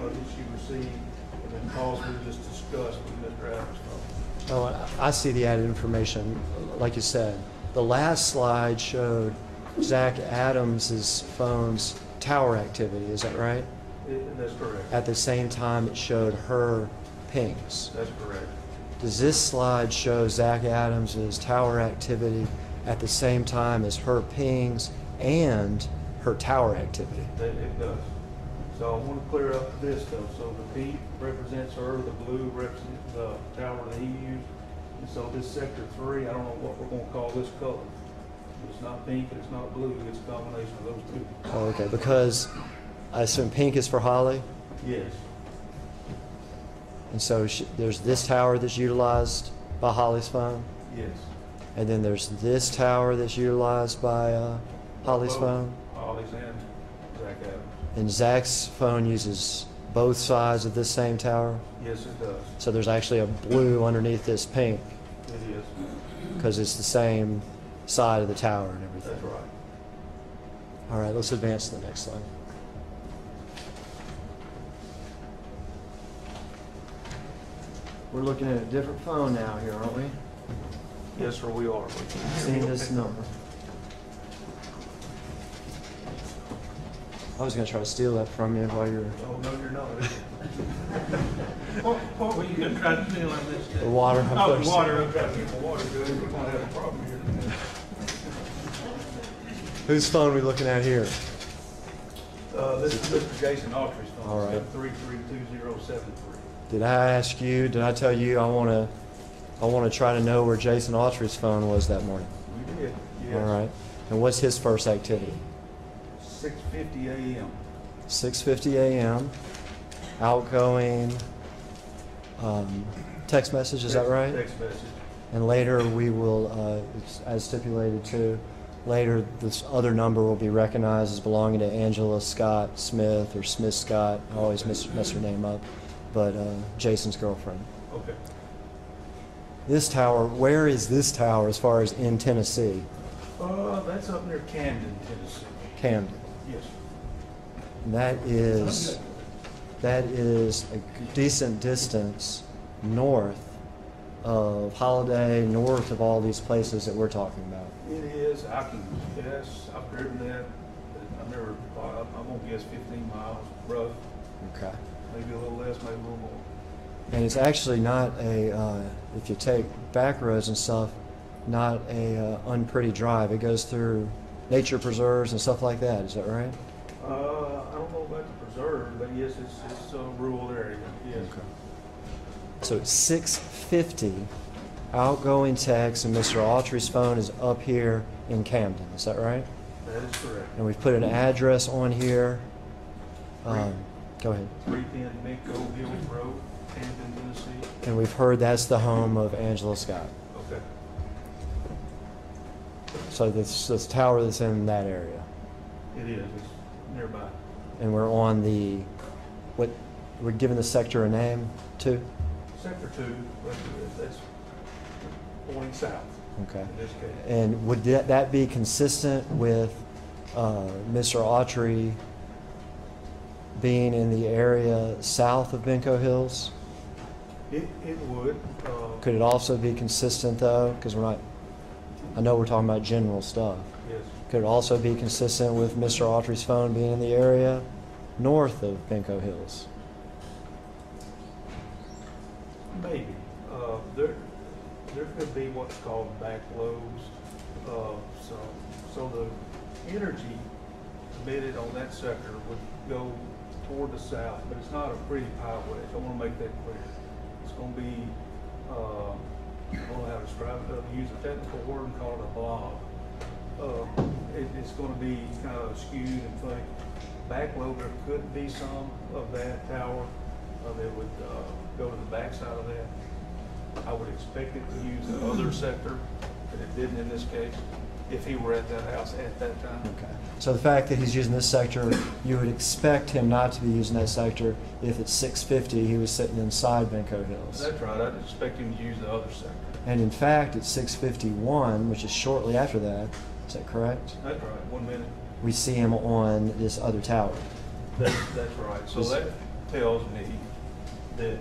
that she received, and then calls we just discussed with Mr. Adams' phone. Oh, I see the added information. Like you said, the last slide showed Zach Adams' phone's tower activity. Is that right? That's correct. At the same time, it showed her pings. That's correct. Does this slide show Zach Adams' tower activity at the same time as her pings and her tower activity? It does. So I want to clear up this though. So the pink represents her, the blue represents the tower that he used. And so this sector 3, I don't know what we're going to call this color. It's not pink, it's not blue, it's a combination of those two. Oh, okay, because I assume pink is for Holly, Yes, and so there's this tower that's utilized by Holly's phone, yes. And then there's this tower that's utilized by Holly's Both phone. Holly's and Zach Adams. And Zach's phone uses both sides of this same tower. Yes, it does. So there's actually a blue underneath this pink It is. because it's the same side of the tower and everything. That's right. All right, let's advance to the next slide. We're looking at a different phone now here, aren't we? Yes, sir, we are. Seeing this number. I was going to try to steal that from you while you're Oh, no, you're not. What were you gonna try to steal on this? the water. I'm Oh, thirsty. water, I'm okay. trying to get my water good. We're gonna have a problem here. Whose phone are we looking at here? This is Mr. Jason Autry's phone. All right. It's got 332073. Did I tell you I want to try to know where Jason Autry's phone was that morning? You did, yes. All right. And what's his first activity? 6:50 a.m. 6:50 a.m. Outgoing text message, is that right? Text message. And later we will, as stipulated too, later this other number will be recognized as belonging to Angela Scott Smith or Smith Scott. I always mess her name up, but Jason's girlfriend. Okay. This tower, where is this tower as far as in Tennessee? That's up near Camden, Tennessee. Camden. Yes. That is a decent distance north of Holiday, north of all these places that we're talking about. It is. I can guess. I've driven that. I've never. I'm gonna guess 15 miles, rough. Okay. Maybe a little less, maybe a little more. And it's actually not a, if you take back roads and stuff, not a unpretty drive. It goes through nature preserves and stuff like that. Is that right? I don't know about the preserve, but yes, it's a rural area. Yes. Okay. So it's 6:50, outgoing text, and Mr. Autry's phone is up here in Camden. Is that right? That is correct. And we've put an address on here. Go ahead. 310 Minko Hill Road, Camden, Tennessee. And we've heard that's the home of Angela Scott. Okay. So this tower that's in that area. It is. It's nearby. And we're on the, we're giving the sector a name too? Sector 2, but that's pointing south Okay. in this case. And would that be consistent with Mr. Autry being in the area south of Benko Hills? It would. Could it also be consistent though, because I know we're talking about general stuff. Yes. Could it also be consistent with Mr. Autry's phone being in the area north of Benko Hills? Maybe. There could be what's called backloads. So the energy emitted on that sector would go toward the south, but it's not a pretty highway. I want to make that clear. It's going to be, I don't know how to describe it, to use a technical word and call it a blob. It's going to be kind of skewed and funny. Backload, there could be some of that tower that would go to the backside of that. I would expect it to use the other sector, but it didn't in this case, if he were at that house at that time. Okay. So the fact that he's using this sector, you would expect him not to be using that sector if at 6:50 he was sitting inside Benko Hills. That's right. I'd expect him to use the other sector. And in fact, at 6:51, which is shortly after that, is that correct? That's right. 1 minute. We see him on this other tower. That's right. So that tells me that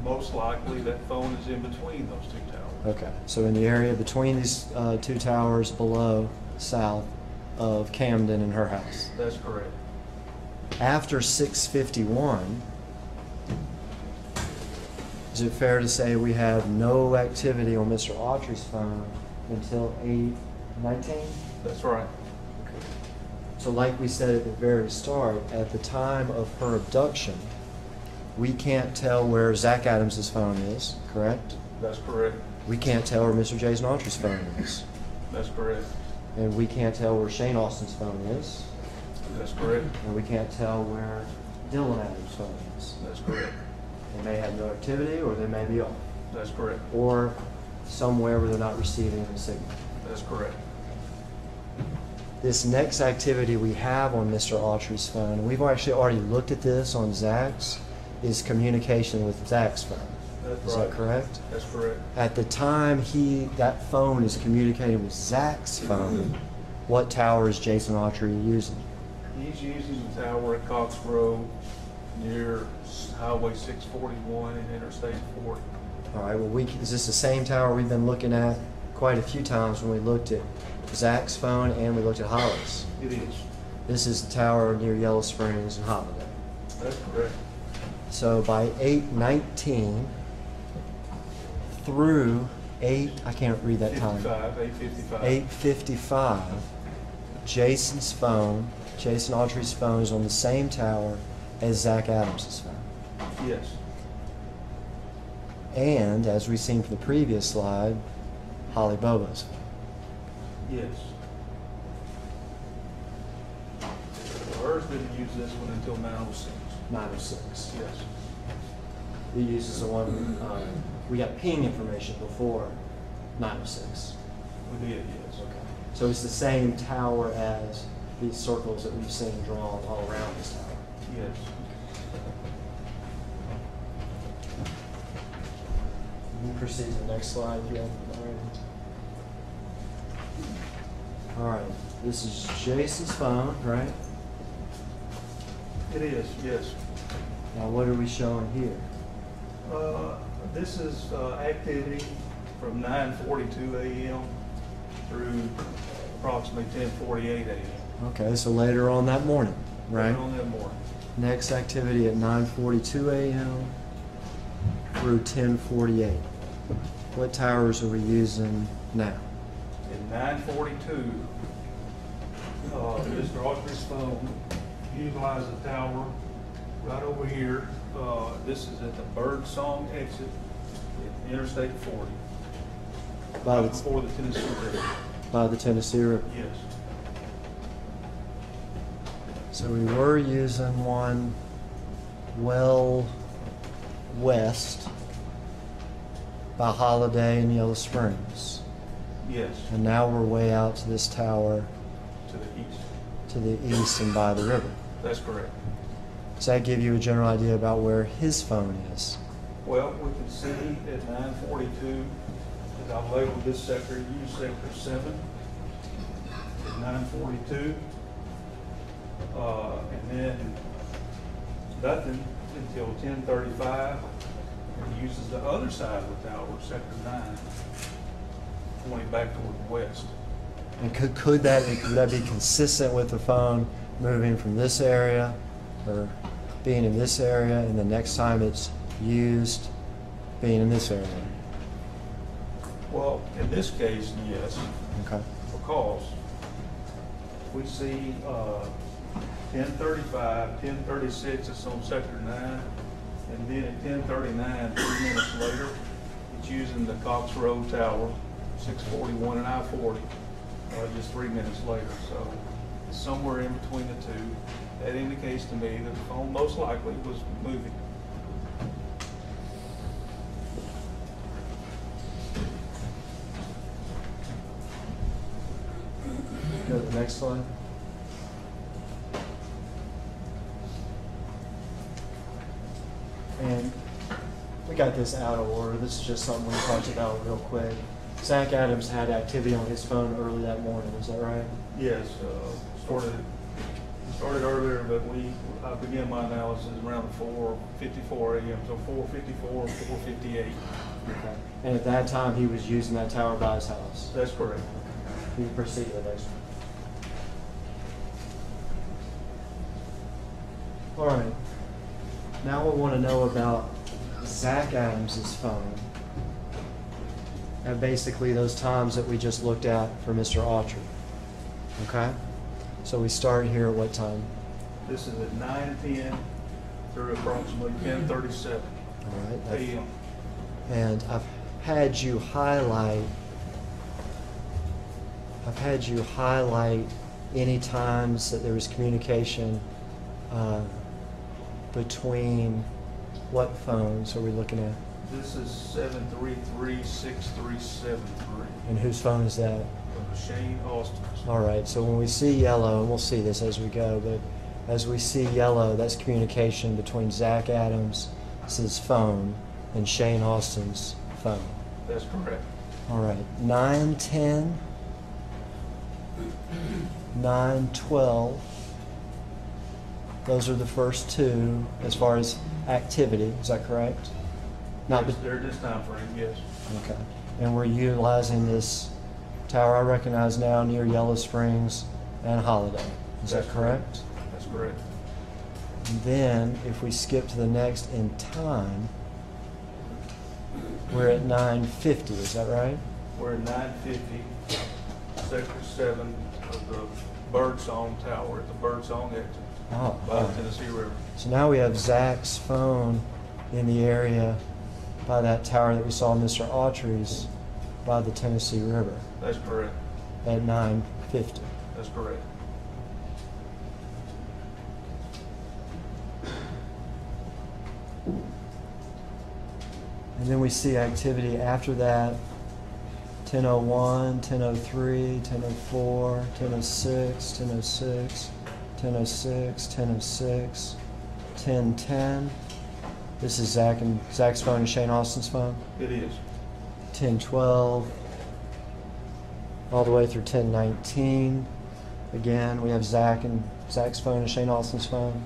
most likely that phone is in between those two towers. Okay. So in the area between these two towers below, south of Camden and her house. That's correct. After 6:51, is it fair to say we have no activity on Mr. Autry's phone until 8:19? That's right. So like we said at the very start, at the time of her abduction, we can't tell where Zach Adams' phone is, correct? That's correct. We can't tell where Mr. Jason Autry's phone is. That's correct. And we can't tell where Shane Austin's phone is. That's correct. And we can't tell where Dylan Adams' phone is. That's correct. They may have no activity or they may be off. That's correct. Or somewhere where they're not receiving a signal. That's correct. This next activity we have on Mr. Autry's phone, and we've actually already looked at this on Zach's, is communication with Zach's phone. That's Is right. that correct? That's correct. At the time that phone is communicating with Zach's phone, what tower is Jason Autry using? He's using the tower at Cox Road near Highway 641 and Interstate 40. All right, well, is this the same tower we've been looking at quite a few times when we looked at Zach's phone and we looked at Hollis? It is. This is the tower near Yellow Springs and Holiday. That's correct. So by 8:19 through I can't read that time. 8:55. 8:55, Jason Autry's phone is on the same tower as Zach Adams' phone. Yes. And, as we've seen from the previous slide, Holly Bobo's phone. Yes. Hers didn't use this one until 9:06. 906. Yes. He uses the one, we got ping information before 906. We did, yes. Okay. So it's the same tower as these circles that we've seen drawn all around this tower. Yes. You can proceed to the next slide if you haven't already. All right, this is Jason's phone, right? It is, yes. Now what are we showing here? This is activity from 9:42 a.m. through approximately 10:48 a.m. Okay, so later on that morning, right? On that morning. Next activity at 9:42 a.m. through 10:48. What towers are we using now? At 9:42, Mr. Autry's phone utilized the tower right over here. This is at the Birdsong exit at Interstate 40. By Right the, before the Tennessee River. by the Tennessee River. Yes. So we were using one well west by Holiday and Yellow Springs. Yes. And now we're way out to this tower To the east. to the east and by the river. That's correct. Does that give you a general idea about where his phone is? Well, we can see at 9:42, as I've labeled this sector, use sector 7 at 9:42. And then nothing until 10:35. And he uses the other side of the tower, sector 9, pointing back toward the west. And could that be consistent with the phone moving from this area or being in this area and the next time it's used being in this area? Well, in this case, yes, Okay. because we see 10:35, 10:36, it's on sector 9, and then at 10:39, 3 minutes later, it's using the Cox Road Tower, 641 and I-40, just 3 minutes later. So it's somewhere in between the two. That indicates to me that the phone most likely was moving. Go to the next slide. And we got this out of order. This is just something we talked about real quick. Zach Adams had activity on his phone early that morning, is that right? Yes, started earlier, but I began my analysis around 4:54 a.m., so 4:54, 4:58. Okay. And at that time, he was using that tower by his house? That's correct. You can proceed to the next one. All right. Now we want to know about Zach Adams' phone. And basically those times that we just looked at for Mr. Autry. Okay? So we start here at what time? This is at 9:10 through approximately 10:37 All right. a.m. And I've had you highlight any times that there was communication between what phones are we looking at? This is 733-6373. And whose phone is that? Shane Austin's. All right, so when we see yellow, and we'll see this as we go, but as we see yellow, that's communication between Zach Adams' phone and Shane Austin's phone. That's correct. All right, 9:10, 9:12. Those are the first two as far as activity. Is that correct? Not Yes, they're this time frame, yes. okay. And we're utilizing this tower I recognize now near Yellow Springs and Holiday. Is that That's correct? That's correct. And then if we skip to the next in time, we're at 9:50. Is that right? We're at 950, Sector 7 of the Birdsong Tower at the Birdsong exit Oh, by all the right. Tennessee River. So now we have Zach's phone in the area by that tower that we saw Mr. Autry's by the Tennessee River That's correct. at 9:50. That's correct. And then we see activity after that, 10:01, 10:03, 10:04, 10:06, 10:06, 10:06, 10:06, 10:10. This is Zach's phone and Shane Austin's phone. It is. 10:12, all the way through 10:19. Again, we have Zach's phone and Shane Austin's phone.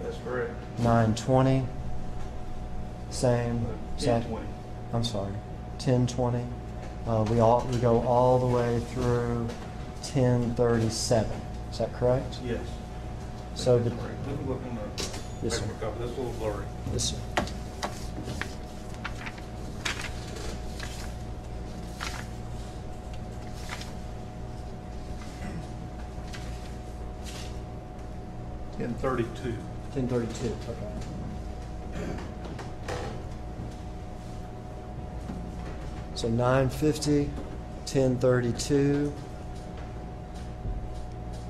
That's correct. 9:20, same. Zach- 1020. I'm sorry, 10:20. We go all the way through 10:37. Is that correct? Yes. So That's the- correct. Let me look on the Yes, sir. paper copy. That's a little blurry. Yes, sir. In 32. 10:32. Okay. So 9:50, 10:32.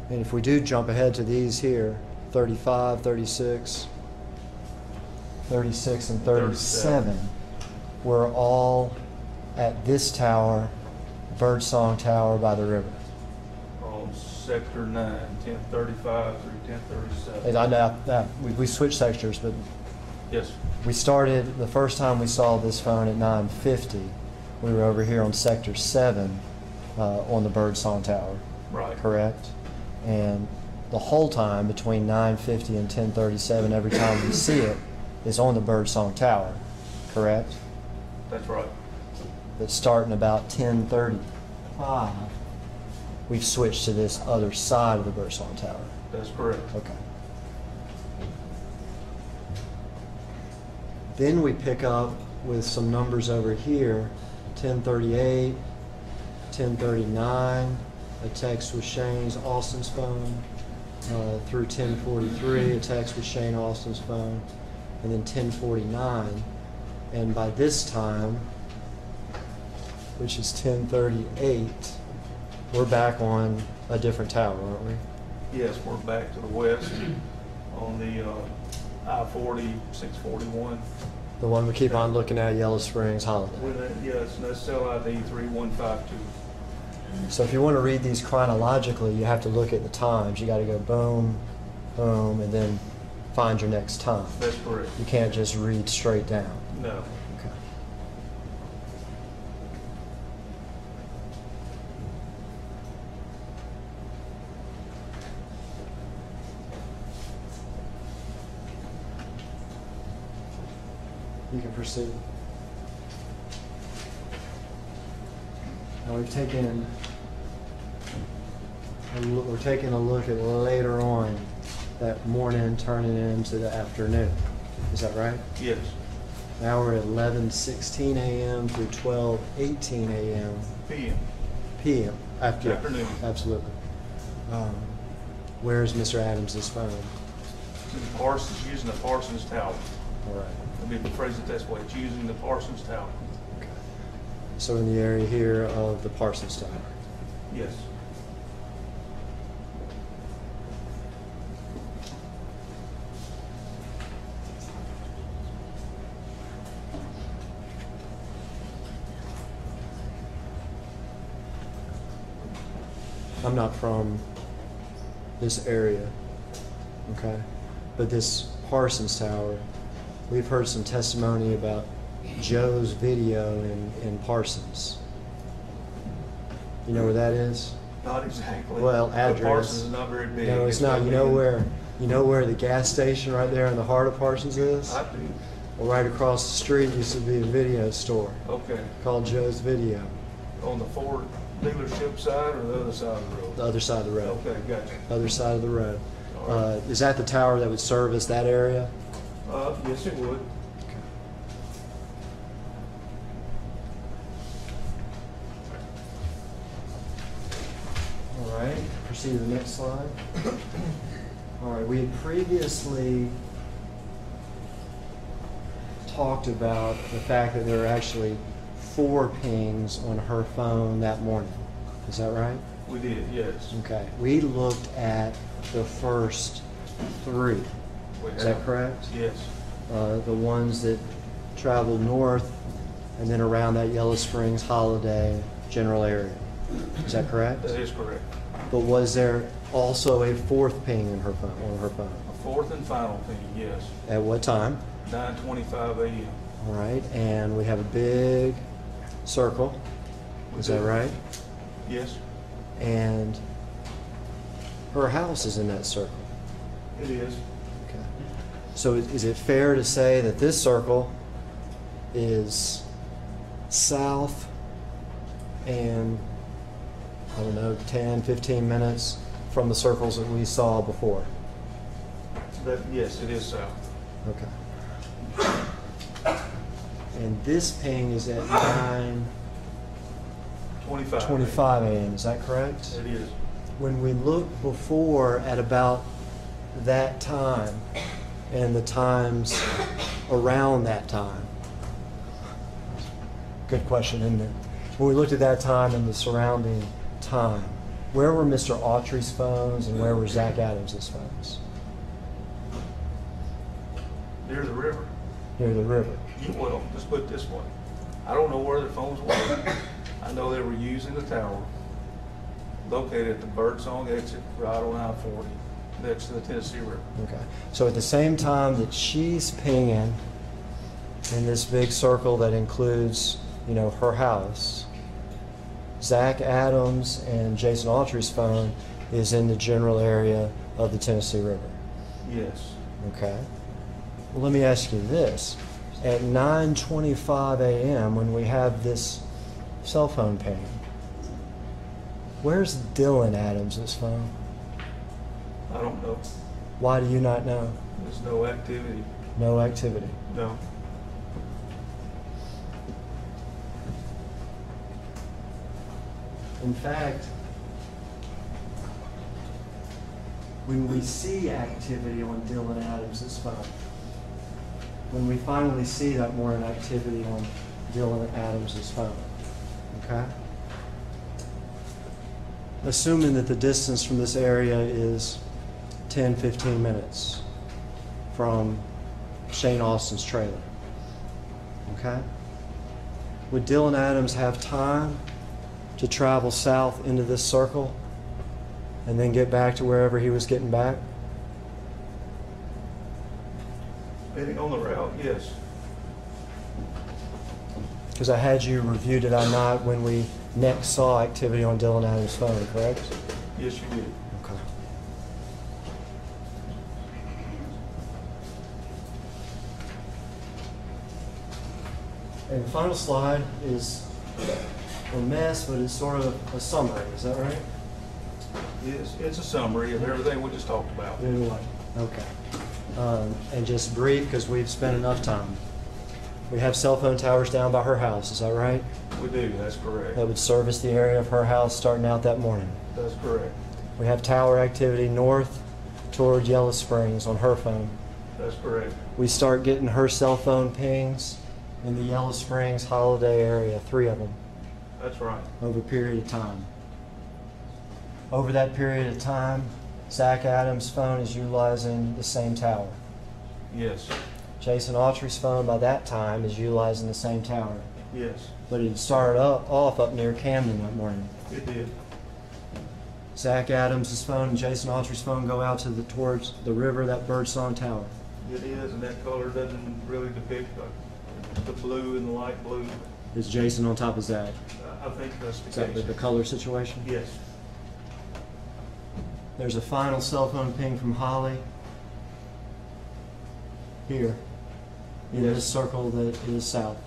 And if we do jump ahead to these here, 35, 36, 36, and 37, we're all at this tower, Birdsong Tower by the river. On Sector 9, 1035 through 1037. And I know that we switched sectors, but Yes. we started, the first time we saw this phone at 9:50, we were over here on Sector 7 on the Birdsong Tower, Right. correct? And the whole time between 9:50 and 10:37, every time we see it, is on the Birdsong Tower, correct? That's right. But starting about 10:35, we've switched to this other side of the Birdsong Tower. That's correct. Okay. Then we pick up with some numbers over here, 10:38, 10:39, a text with Shane's Austin's phone, through 10:43, a text with Shane Austin's phone, and then 10:49. And by this time, which is 10:38, we're back on a different tower, aren't we? Yes, we're back to the west on the I-40, 641. The one we keep on looking at, Yellow Springs Holiday. Yes, that's cell ID 3152. So if you want to read these chronologically, you have to look at the times. You got to go boom, boom, and then find your next time. That's correct. You can't just read straight down. No. Okay. You can proceed. Now we're taking a look at later on that morning turning into the afternoon. Is that right? Yes. Now we're at 11:16 a.m. through 12:18 a.m. PM. p.m. Afternoon. Absolutely. Where's Mr. Adams' phone? Parsons, using the Parsons Tower. All right. Let me phrase it this way. It's using the Parsons Tower. Okay. So in the area here of the Parsons Tower. Yes. I'm not from this area, okay? But this Parsons Tower, we've heard some testimony about Joe's video in Parsons. You know where that is? Not exactly. Well, The address. Parsons is not very big. No, it's not. You know where the gas station right there in the heart of Parsons is? I do. Well, right across the street used to be a video store Okay. called Joe's Video. On the Ford dealership side or the other side of the road? The other side of the road. Okay, gotcha. Other side of the road. All right. Is that the tower that would service that area? Yes, it would. All right, proceed to the next slide. All right, we had previously talked about the fact that there were actually 4 pings on her phone that morning. Is that right? We did, yes. Okay. We looked at the first 3. We Is that have. correct? Yes. The ones that traveled north and then around that Yellow Springs, Holiday general area. Is that correct? That is correct. But was there also a 4th ping on her phone? A 4th and final ping, yes. At what time? 9:25 a.m. All right, and we have a big circle. Is that right? Yes, And her house is in that circle. it is. Okay. So is it fair to say that this circle is south and, I don't know, 10, 15 minutes from the circles that we saw before? Yes, it is south. Okay. And this ping is at 9:25 a.m., is that correct? It is. When we looked before at about that time and the times around that time, good question, isn't it? When we looked at that time and the surrounding time, where were Mr. Autry's phones and where were Zach Adams' phones? Near the river. Near the river. Well, let's put it this way. I don't know where their phones were. I know they were using the tower located at the Birdsong exit right on I-40 next to the Tennessee River. Okay. So at the same time that she's pinging in this big circle that includes, her house, Zach Adams and Jason Autry's phone is in the general area of the Tennessee River. Yes. Okay. Well, let me ask you this. At 9:25 a.m., when we have this cell phone ping, where's Dylan Adams' phone? I don't know. Why do you not know? There's no activity. No activity. No. In fact, when we see activity on Dylan Adams' phone, when we finally see that morning activity on Dylan Adams' phone, okay? Assuming that the distance from this area is 10, 15 minutes from Shane Austin's trailer, okay? Would Dylan Adams have time to travel south into this circle and then get back to wherever he was getting back? Depending on the route, yes. Because I had you review, did I not, when we next saw activity on Dylan Adams' phone, correct? Yes, you did. Okay. And the final slide is a mess, but it's sort of a summary, is that right? Yes, it's a summary of everything we just talked about. Okay. And just brief, because we've spent enough time. We have cell phone towers down by her house, is that right? We do, that's correct. That would service the area of her house starting out that morning. That's correct. We have tower activity north toward Yellow Springs on her phone. That's correct. We start getting her cell phone pings in the Yellow Springs Holiday area, 3 of them, That's right. over a period of time. Over that period of time, Zach Adams' phone is utilizing the same tower. Yes. Jason Autry's phone by that time is utilizing the same tower. Yes, But it started off up near Camden that morning. it did. Zach Adams' phone and Jason Autry's phone go out to towards the river, that birdsong tower. It is, and that color doesn't really depict the blue and the light blue. Is Jason on top of Zach? I think that's the Is that case. the color situation? Yes. There's a final cell phone ping from Holly. Here. In Yes. this circle that is south.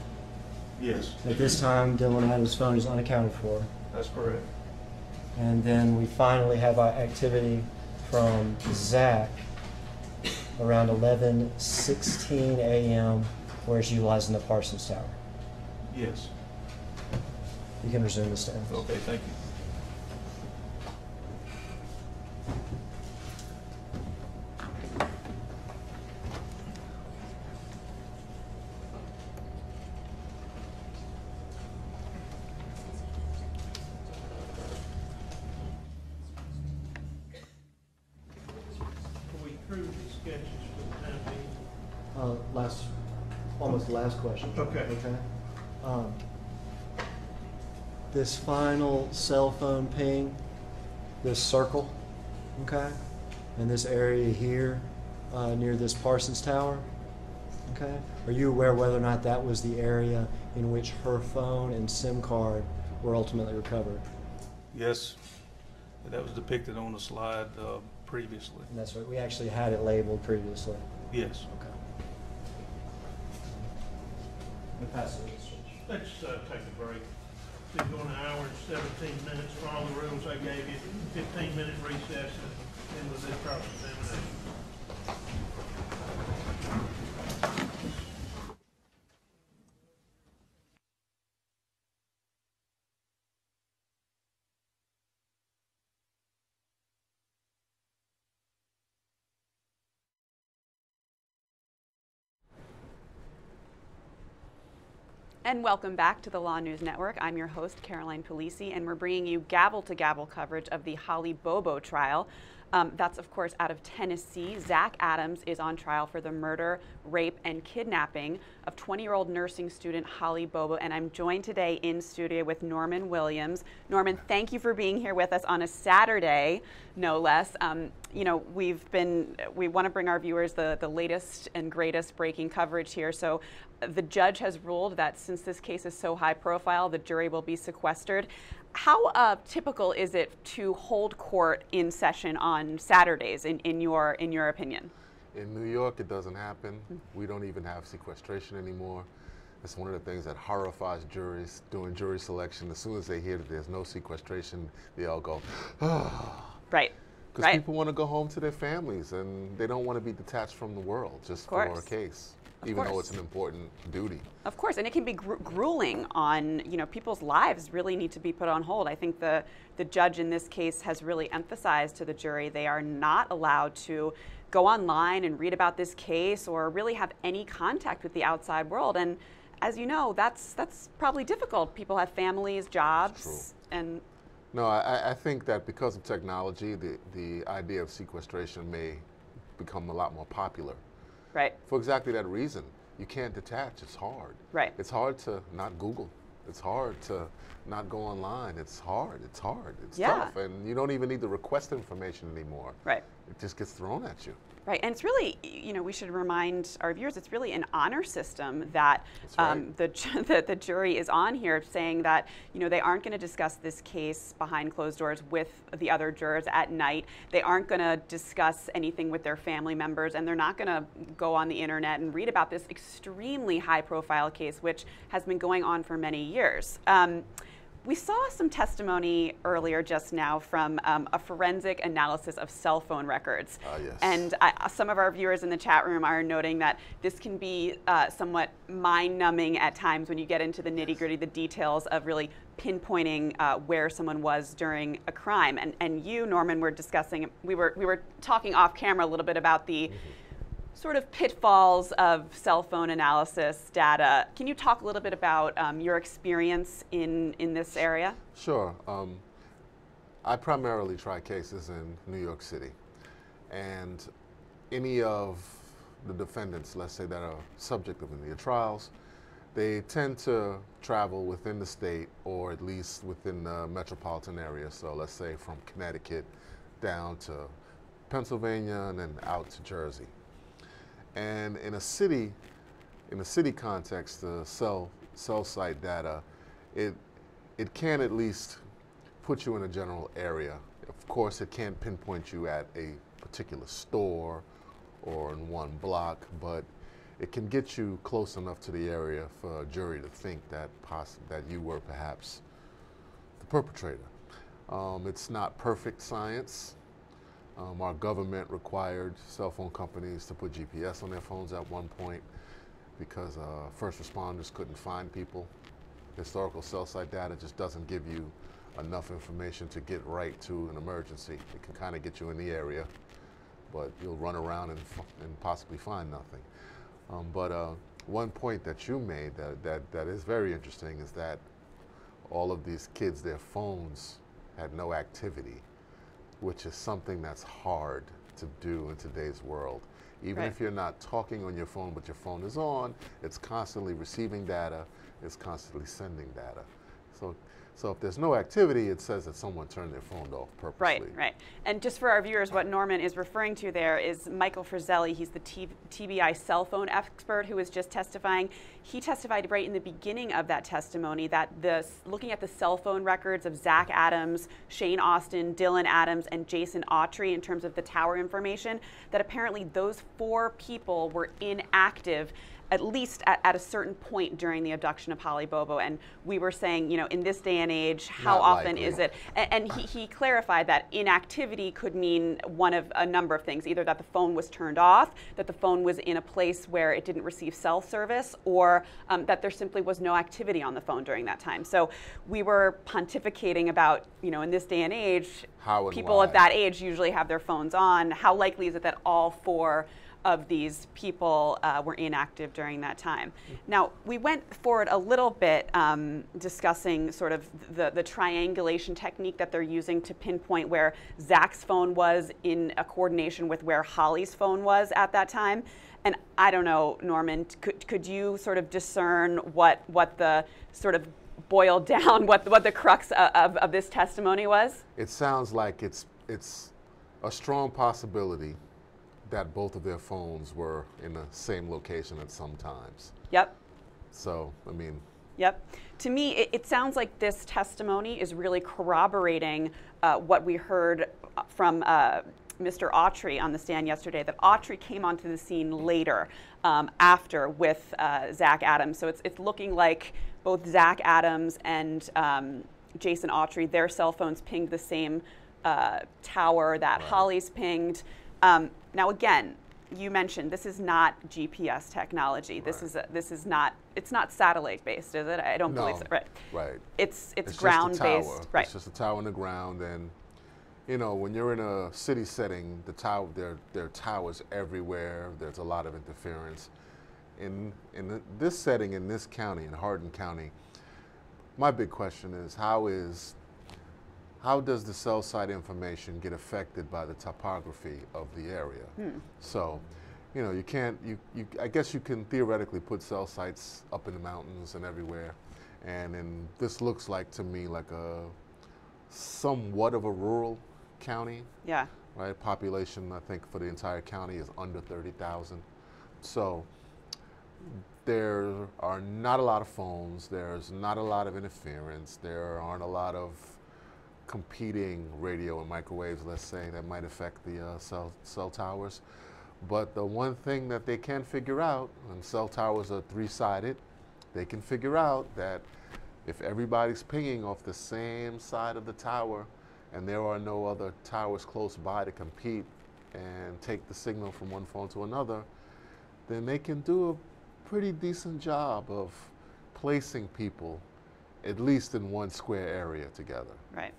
Yes, At this time, Dylan Adams' phone is unaccounted for. that's correct. And then we finally have our activity from Zach around 11:16 a.m. where it's utilizing the Parsons Tower. Yes. You can resume the stand. Okay, thank you. We approved the sketches for the time being. Almost the last question. Okay. Okay. This final cell phone ping, this circle, okay, and this area here near this Parsons Tower, okay. Are you aware whether or not that was the area in which her phone and SIM card were ultimately recovered? Yes, that was depicted on the slide previously. And that's right. We actually had it labeled previously. Yes. Okay. We'll pass it. Let's take a break. Been going an hour and 17 minutes. Follow the rules I gave you. 15-minute recess, and then we'll do cross-examination. And welcome back to the Law News Network. I'm your host, Caroline Polisi, and we're bringing you gavel-to-gavel coverage of the Holly Bobo trial. That's, of course, out of Tennessee. Zach Adams is on trial for the murder, rape, and kidnapping of 20-year-old nursing student Holly Bobo, and I'm joined today in studio with Norman Williams. Norman, thank you for being here with us on a Saturday, no less. You know, we want to bring our viewers the latest and greatest breaking coverage here. So the judge has ruled that since this case is so high profile, the jury will be sequestered. How typical is it to hold court in session on Saturdays, in your opinion? In New York, it doesn't happen. We don't even have sequestration anymore. It's one of the things that horrifies juries during jury selection. As soon as they hear that there's no sequestration, they all go, ah. Right. Because people want to go home to their families, and they don't want to be detached from the world just for a case, even though it's an important duty. Of course, and it can be grueling on, you know, people's lives really need to be put on hold. I think the judge in this case has really emphasized to the jury they are not allowed to go online and read about this case or really have any contact with the outside world. And as you know, that's probably difficult. People have families, jobs, and no, I think that because of technology, the idea of sequestration may become a lot more popular. Right. For exactly that reason. You can't detach. It's hard. Right. It's hard to not Google. It's hard to not go online. It's hard. It's hard. It's tough. And you don't even need to request information anymore. Right. It just gets thrown at you. Right, and it's really, you know, we should remind our viewers, it's really an honor system that the jury is on here, saying that, you know, they aren't going to discuss this case behind closed doors with the other jurors at night. They aren't going to discuss anything with their family members, and they're not going to go on the internet and read about this extremely high-profile case, which has been going on for many years. We saw some testimony earlier just now from a forensic analysis of cell phone records. Yes. And some of our viewers in the chat room are noting that this can be somewhat mind-numbing at times when you get into the nitty-gritty, the details of really pinpointing where someone was during a crime. And you, Norman, were discussing, we were talking off camera a little bit about the sort of pitfalls of cell phone analysis data. Can you talk a little bit about your experience in this area? Sure. I primarily try cases in New York City. And any of the defendants, let's say, that are subject of any of the trials, they tend to travel within the state or at least within the metropolitan area. So let's say from Connecticut down to Pennsylvania and then out to Jersey. And in a city context, the cell site data, it can at least put you in a general area. Of course, it can't pinpoint you at a particular store or in one block, but it can get you close enough to the area for a jury to think that that you were perhaps the perpetrator. It's not perfect science. Our government required cell phone companies to put GPS on their phones at one point because first responders couldn't find people. Historical cell site data just doesn't give you enough information to get right to an emergency. It can kind of get you in the area, but you'll run around and possibly find nothing. But one point that you made that is very interesting is that all of these kids, their phones had no activity, which is something that's hard to do in today's world. Even if you're not talking on your phone, but your phone is on, it's constantly receiving data, it's constantly sending data. So if there's no activity, it says that someone turned their phone off purposely. Right, right. And just for our viewers, what Norman is referring to there is Michael Frizzelli. He's the TBI cell phone expert who was just testifying. He testified right in the beginning of that testimony that looking at the cell phone records of Zach Adams, Shane Austin, Dylan Adams, and Jason Autry in terms of the tower information, that apparently those 4 people were inactive at least at a certain point during the abduction of Holly Bobo. And we were saying, you know, in this day and age, how Not often likely. is it? And he clarified that inactivity could mean one of a number of things, either that the phone was turned off, that the phone was in a place where it didn't receive cell service, or that there simply was no activity on the phone during that time. So we were pontificating about, you know, in this day and age, people of that age usually have their phones on. How likely is it that all 4 of these people were inactive during that time? Now, we went forward a little bit discussing sort of the triangulation technique that they're using to pinpoint where Zach's phone was in a coordination with where Holly's phone was at that time. And I don't know, Norman, could you sort of discern what the sort of boiled down, what the crux of this testimony was? It sounds like it's a strong possibility that both of their phones were in the same location at some times. Yep. So, I mean. Yep. To me, it sounds like this testimony is really corroborating what we heard from Mr. Autry on the stand yesterday, that Autry came onto the scene later after with Zach Adams. So it's looking like both Zach Adams and Jason Autry, their cell phones pinged the same tower that Holly's pinged. Now again, you mentioned this is not GPS technology. Right. This is not. It's not satellite based, is it? I don't believe so. Right. Right. It's ground based. Right. It's just a tower in the ground, and you know, when you're in a city setting, there are towers everywhere. There's a lot of interference. In this setting, in this county, in Hardin County, my big question is how does the cell site information get affected by the topography of the area? So, you know, I guess you can theoretically put cell sites up in the mountains and everywhere. And this looks like to me like somewhat of a rural county. Yeah. Right? Population, I think, for the entire county is under 30,000. So there are not a lot of phones. There's not a lot of interference. There aren't a lot of competing radio and microwaves, let's say, that might affect the cell towers. But the one thing that they can figure out, and cell towers are 3-sided, they can figure out that if everybody's pinging off the same side of the tower and there are no other towers close by to compete and take the signal from one phone to another, then they can do a pretty decent job of placing people at least in one square area together. Right.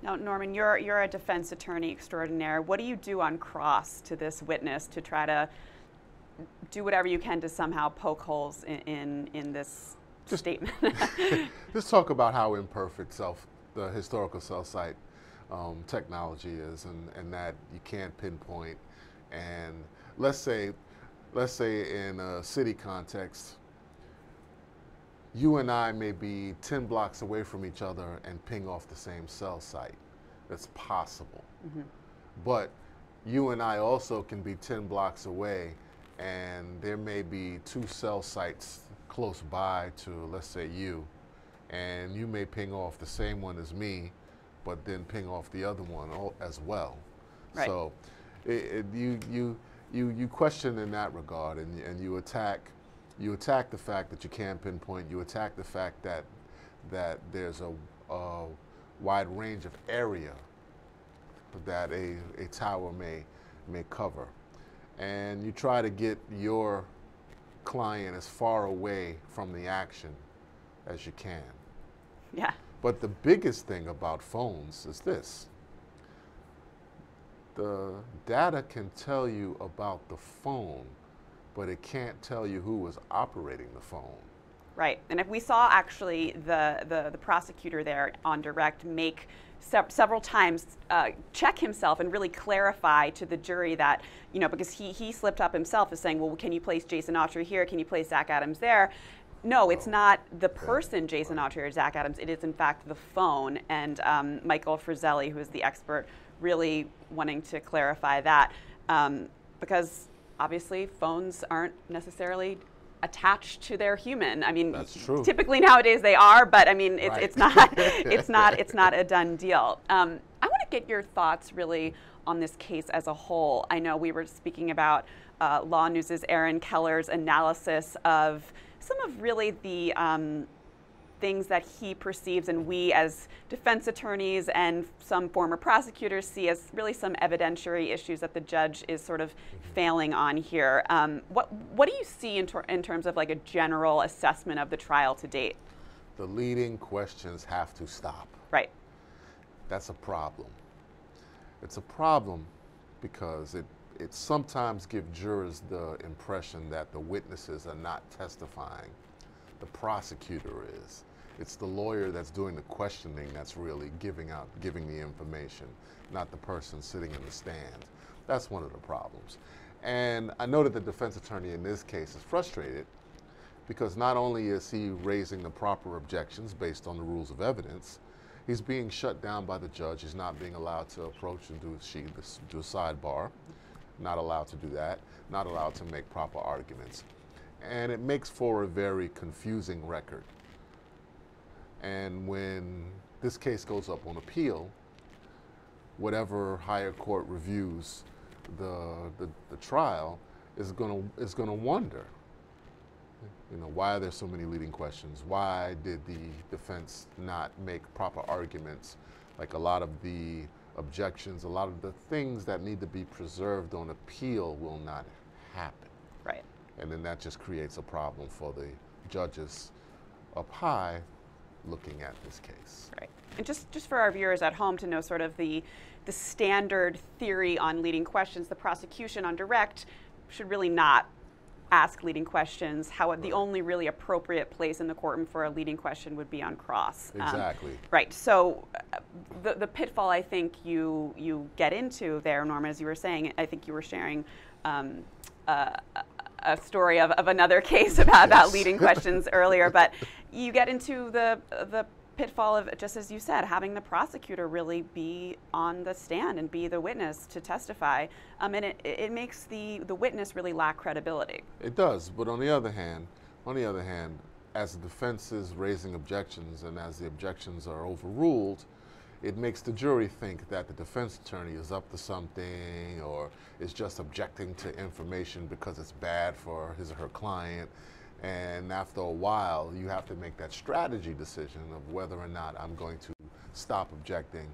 Now, Norman, you're a defense attorney extraordinaire. What do you do on cross to this witness to try to do whatever you can to somehow poke holes in this statement? Just talk about how imperfect the historical cell site technology is, and that you can't pinpoint. And let's say in a city context, you and I may be 10 blocks away from each other and ping off the same cell site. That's possible. But you and I also can be 10 blocks away, and there may be 2 cell sites close by to, let's say, you, and you may ping off the same one as me, but then ping off the other one as well. Right. So you question in that regard, and you attack the fact that you can't pinpoint. You attack the fact that there's a wide range of area that a tower may cover, and you try to get your client as far away from the action as you can. Yeah. But the biggest thing about phones is this: the data can tell you about the phone, but it can't tell you who was operating the phone. Right, and if we saw actually the prosecutor there on direct make several times check himself and really clarify to the jury that, you know, because he slipped up himself as saying, well, can you place Jason Autry here? Can you place Zach Adams there? No, it's not the person, Jason Autry or Zach Adams. It is, in fact, the phone. And Michael Frizzelli, who is the expert, really wanting to clarify that because obviously phones aren't necessarally attached to their human. I mean, that's true. Typically nowadays they are, but I mean, Right. it's not a done deal. I want to get your thoughts really on this case as a whole. I know we were speaking about LawNewz's Aaron Keller's analysis of some of really the things that he perceives and we as defense attorneys and some former prosecutors see as really some evidentiary issues that the judge is sort of failing on here. What do you see in terms of like a general assessment of the trial to date? The leading questions have to stop. Right. That's a problem. It's a problem because it sometimes gives jurors the impression that the witnesses are not testifying. The prosecutor is. It's the lawyer that's doing the questioning that's really giving the information, not the person sitting in the stand. That's one of the problems. And I know that the defense attorney in this case is frustrated because not only is he raising the proper objections based on the rules of evidence, he's being shut down by the judge. He's not being allowed to approach and do a sidebar, not allowed to do that, not allowed to make proper arguments. And it makes for a very confusing record. And when this case goes up on appeal, whatever higher court reviews the trial is gonna wonder, you know, why are there so many leading questions? Why did the defense not make proper arguments? Like a lot of the objections, a lot of the things that need to be preserved on appeal will not happen. Right. And then that just creates a problem for the judges up high looking at this case. Right. And just for our viewers at home to know sort of the standard theory on leading questions, the prosecution on direct should really not ask leading questions. The only really appropriate place in the courtroom for a leading question would be on cross. Exactly. Right. So the pitfall I think you get into there, Norma, as you were saying, I think you were sharing a story of another case about leading questions earlier, but you get into the pitfall of, just as you said, having the prosecutor really be on the stand and be the witness to testify, and it makes the witness really lack credibility. It does, but on the other hand, as the defense is raising objections and as the objections are overruled, it makes the jury think that the defense attorney is up to something or is just objecting to information because it's bad for his or her client. And after a while, you have to make that strategy decision of whether or not I'm going to stop objecting,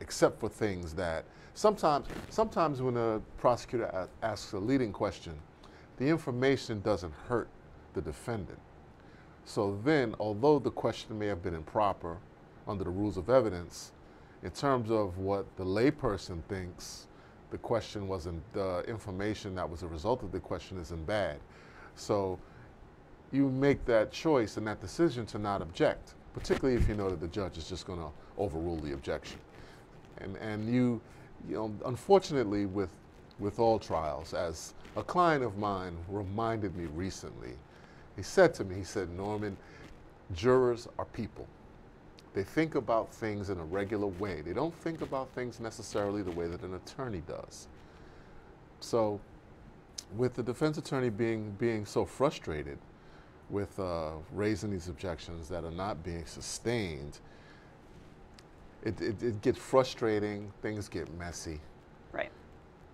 except for things that sometimes when a prosecutor asks a leading question, the information doesn't hurt the defendant. So then, although the question may have been improper under the rules of evidence, in terms of what the layperson thinks, the information that was a result of the question isn't bad. So you make that choice and that decision to not object, particularly if you know that the judge is just going to overrule the objection. And you know, unfortunately with all trials, as a client of mine reminded me recently, He said to me, he said, Norman, jurors are people. They think about things in a regular way. They don't think about things necessarily the way that an attorney does. So with the defense attorney being so frustrated with raising these objections that are not being sustained, it gets frustrating, things get messy. Right.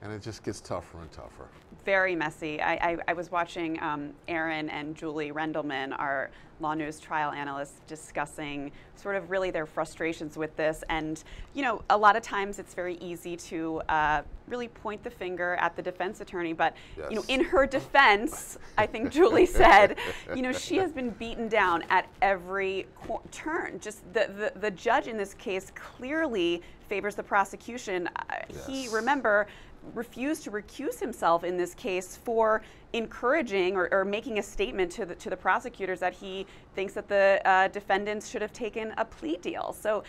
And it just gets tougher and tougher. Very messy. I was watching Aaron and Julie Rendelman, our LawNewz trial analysts, discussing sort of really their frustrations with this. And, you know, a lot of times it's very easy to really point the finger at the defense attorney. But, yes. you know, in her defense, I think Julie said, you know, she has been beaten down at every turn. Just the judge in this case clearly favors the prosecution. Yes. He, remember, refused to recuse himself in this case for encouraging or making a statement to the prosecutors that he thinks that the defendants should have taken a plea deal. So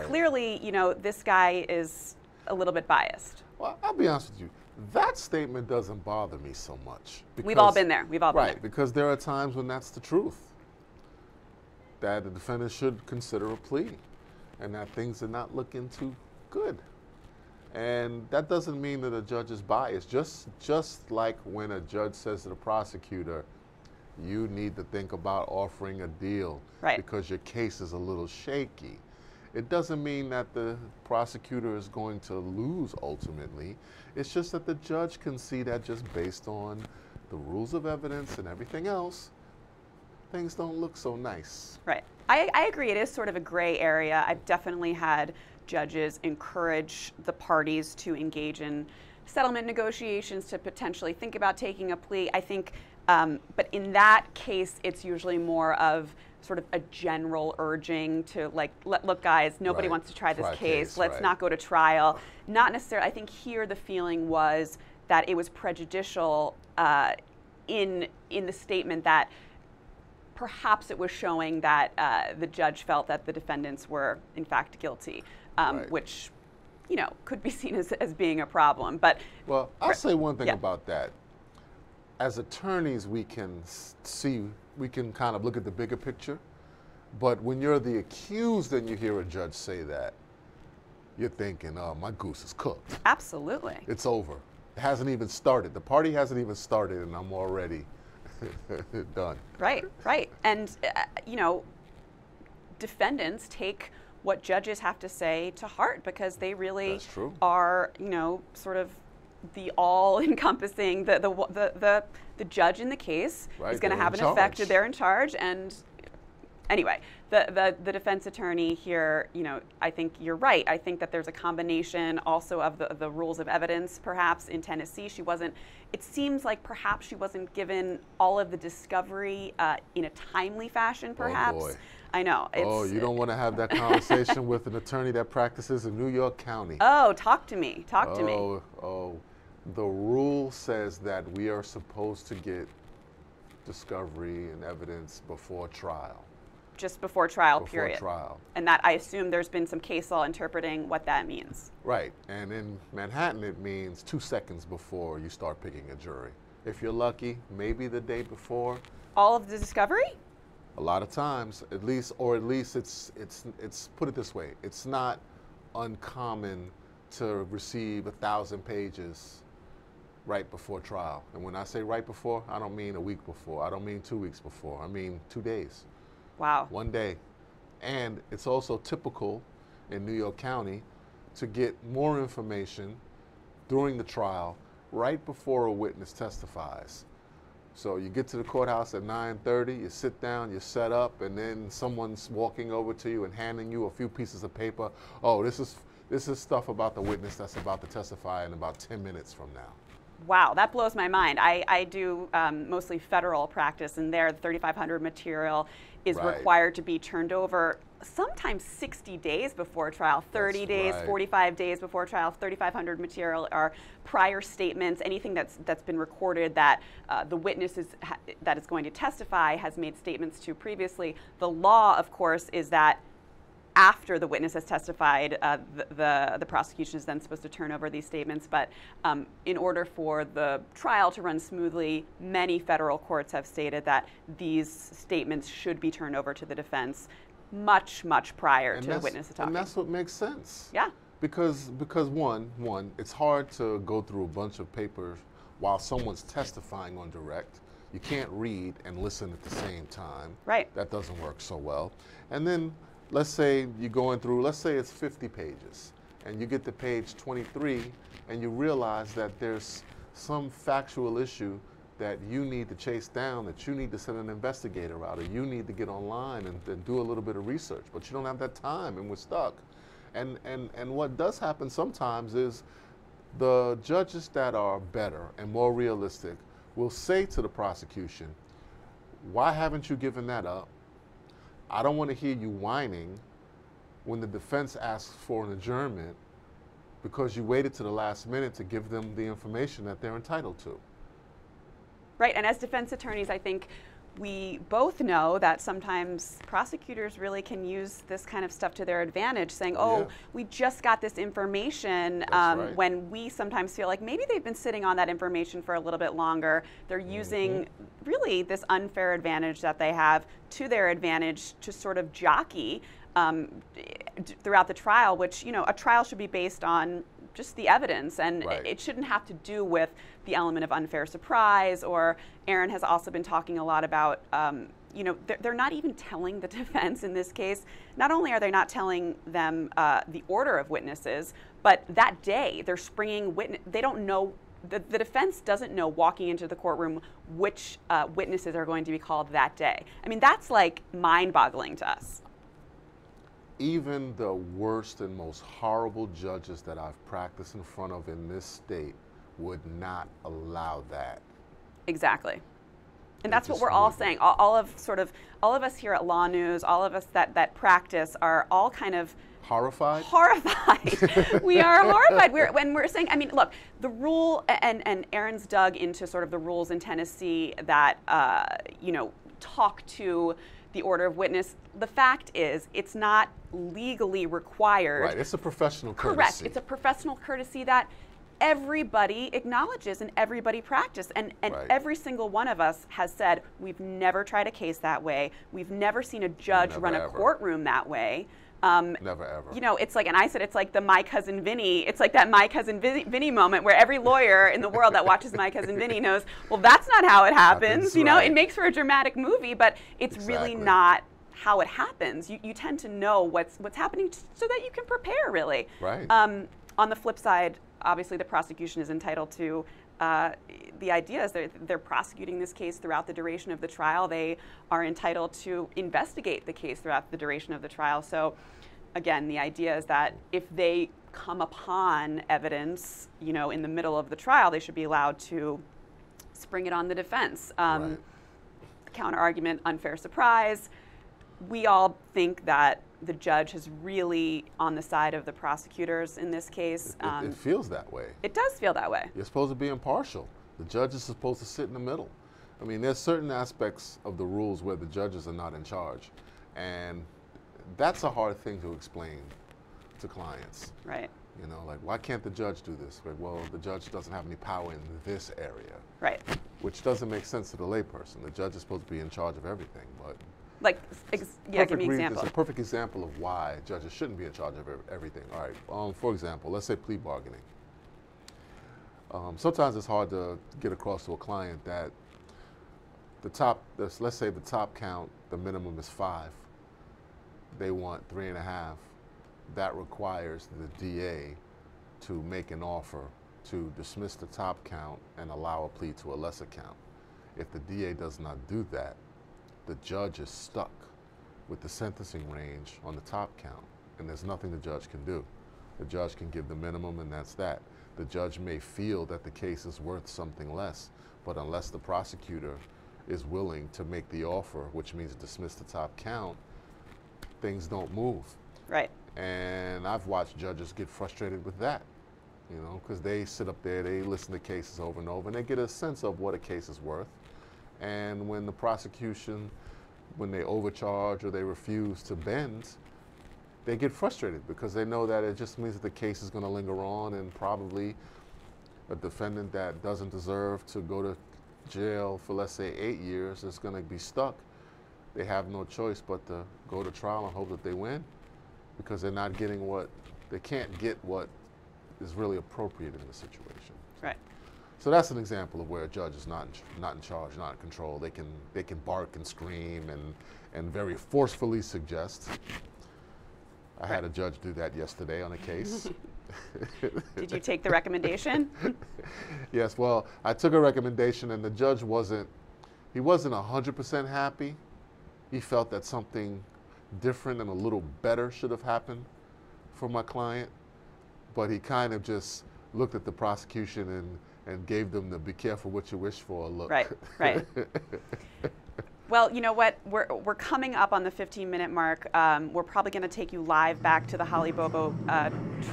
clearly, you know, this guy is a little bit biased. Well, I'll be honest with you. That statement doesn't bother me so much. Because, we've all been there. We've all been there. Right, because there are times when that's the truth. That the defendant should consider a plea and that things are not looking too good. And that doesn't mean that a judge is biased. Just like when a judge says to the prosecutor, you need to think about offering a deal because your case is a little shaky. It doesn't mean that the prosecutor is going to lose ultimately. It's just that the judge can see that just based on the rules of evidence and everything else, things don't look so nice. Right. I agree. It is sort of a gray area. I've definitely had judges encourage the parties to engage in settlement negotiations, to potentially think about taking a plea. I think, but in that case, it's usually more of sort of a general urging to like, look guys, nobody wants to try this case. Let's not go to trial. Not necessarily. I think here the feeling was that it was prejudicial in the statement that perhaps it was showing that the judge felt that the defendants were in fact guilty, which, you know, could be seen as being a problem. But well, I'll say one thing about that. As attorneys, we can kind of look at the bigger picture. But when you're the accused and you hear a judge say that, you're thinking, oh, my goose is cooked. Absolutely. It's over. It hasn't even started. The party hasn't even started and I'm already done. Right. And, you know, defendants take what judges have to say to heart because they really are, you know, sort of the all-encompassing, the judge in the case is going to have an effect. They're in charge. And anyway, the defense attorney here, you know, I think you're right. I think that there's a combination also of the rules of evidence. Perhaps in Tennessee, it seems like perhaps she wasn't given all of the discovery in a timely fashion, perhaps. Oh boy. I know. You don't want to have that conversation with an attorney that practices in New York County. Oh, talk to me. Talk to me. Oh, the rule says that we are supposed to get discovery and evidence before trial. Just before trial, period. Before trial. And that, I assume there's been some case law interpreting what that means. Right. And in Manhattan, it means 2 seconds before you start picking a jury. If you're lucky, maybe the day before. All of the discovery? A lot of times, at least it's put it this way, it's not uncommon to receive 1,000 pages right before trial. And when I say right before, I don't mean a week before. I don't mean 2 weeks before. I mean 2 days. Wow. 1 day. And it's also typical in New York County to get more information during the trial right before a witness testifies. So you get to the courthouse at 9:30, you sit down, you set up, and then someone's walking over to you and handing you a few pieces of paper. Oh, this is stuff about the witness that's about to testify in about 10 minutes from now. Wow, that blows my mind. I do mostly federal practice, and there the 3500 material is required to be turned over sometimes 60 days before trial, 30 days, 45 days before trial. 3500 material are prior statements, anything that's been recorded that the witness that is going to testify has made statements to previously. The law, of course, is that after the witness has testified, the prosecution is then supposed to turn over these statements. But in order for the trial to run smoothly, many federal courts have stated that these statements should be turned over to the defense much prior to the witness talking. And that's what makes sense. Yeah. Because one, it's hard to go through a bunch of papers while someone's testifying on direct. You can't read and listen at the same time. Right. That doesn't work so well. And then let's say you're going through, let's say it's 50 pages, and you get to page 23 and you realize that there's some factual issue that you need to chase down, that you need to send an investigator out, or you need to get online and do a little bit of research, but you don't have that time and we're stuck. And what does happen sometimes is the judges that are better and more realistic will say to the prosecution, why haven't you given that up? I don't want to hear you whining when the defense asks for an adjournment because you waited to the last minute to give them the information that they're entitled to. Right, and as defense attorneys, I think we both know that sometimes prosecutors really can use this kind of stuff to their advantage, saying, oh, yeah, we just got this information, right, when we sometimes feel like maybe they've been sitting on that information for a little bit longer. They're using really this unfair advantage that they have to their advantage to sort of jockey throughout the trial, which, you know, a trial should be based on just the evidence, and right, it shouldn't have to do with the element of unfair surprise. Or Aaron has also been talking a lot about, you know, they're not even telling the defense in this case. Not only are they not telling them the order of witnesses, but that day they're springing witness. They don't know. The defense doesn't know walking into the courtroom which witnesses are going to be called that day. I mean, that's like mind-boggling to us. Even the worst and most horrible judges that I've practiced in front of in this state would not allow that. Exactly. And that's what we're all saying. All of us here at LawNewz, all of us that practice are all kind of horrified. We are horrified. When we're saying, I mean, look, the rule, and Aaron's dug into sort of the rules in Tennessee that, you know, talk to the order of witness. The fact is, it's not legally required. Right, it's a professional courtesy. Correct, it's a professional courtesy that everybody acknowledges and everybody practices. And right, every single one of us has said, we've never tried a case that way. We've never seen a judge run a courtroom that way. Never ever. You know, it's like, and I said, it's like the My Cousin Vinny. It's like that My Cousin Vinny moment where every lawyer in the world that watches My Cousin Vinny knows, well, that's not how it happens. You know, right, it makes for a dramatic movie, but it's really not how it happens. You tend to know what's happening so that you can prepare, really. Right. On the flip side, obviously the prosecution is entitled to the idea is they're prosecuting this case throughout the duration of the trial. They are entitled to investigate the case throughout the duration of the trial. So again, the idea is that if they come upon evidence, you know, in the middle of the trial, they should be allowed to spring it on the defense. Right. Counter argument, unfair surprise. We all think that the judge is really on the side of the prosecutors in this case. It feels that way. It does feel that way. You're supposed to be impartial. The judge is supposed to sit in the middle. I mean, there's certain aspects of the rules where the judges are not in charge. And that's a hard thing to explain to clients. Right. You know, like, why can't the judge do this? Like, well, the judge doesn't have any power in this area. Right. Which doesn't make sense to the layperson. The judge is supposed to be in charge of everything. But like, yeah, give me an example. It's a perfect example of why judges shouldn't be in charge of everything. All right. For example, let's say plea bargaining. Sometimes it's hard to get across to a client that let's say the top count, the minimum is 5. They want 3.5. That requires the DA to make an offer to dismiss the top count and allow a plea to a lesser count. If the DA does not do that, the judge is stuck with the sentencing range on the top count, and there's nothing the judge can do. The judge can give the minimum, and that's that. The judge may feel that the case is worth something less, but unless the prosecutor is willing to make the offer, which means dismiss the top count, things don't move. Right. And I've watched judges get frustrated with that, you know, because they sit up there, they listen to cases over and over, and they get a sense of what a case is worth. And when the prosecution, when they overcharge or they refuse to bend, they get frustrated because they know that it just means that the case is going to linger on, and probably a defendant that doesn't deserve to go to jail for, let's say, 8 years is going to be stuck. They have no choice but to go to trial and hope that they win, because they're not getting they can't get what is really appropriate in the situation. Right. So that's an example of where a judge is not in charge, not in control. They can bark and scream and very forcefully suggest. I had a judge do that yesterday on a case. Did you take the recommendation? Yes, well, I took a recommendation, and the judge wasn't 100% happy. He felt that something different and a little better should have happened for my client, but he kind of just looked at the prosecution and gave them the "be careful what you wish for" look. Right, right. Well, you know what? We're coming up on the 15-minute mark. We're probably going to take you live back to the Holly Bobo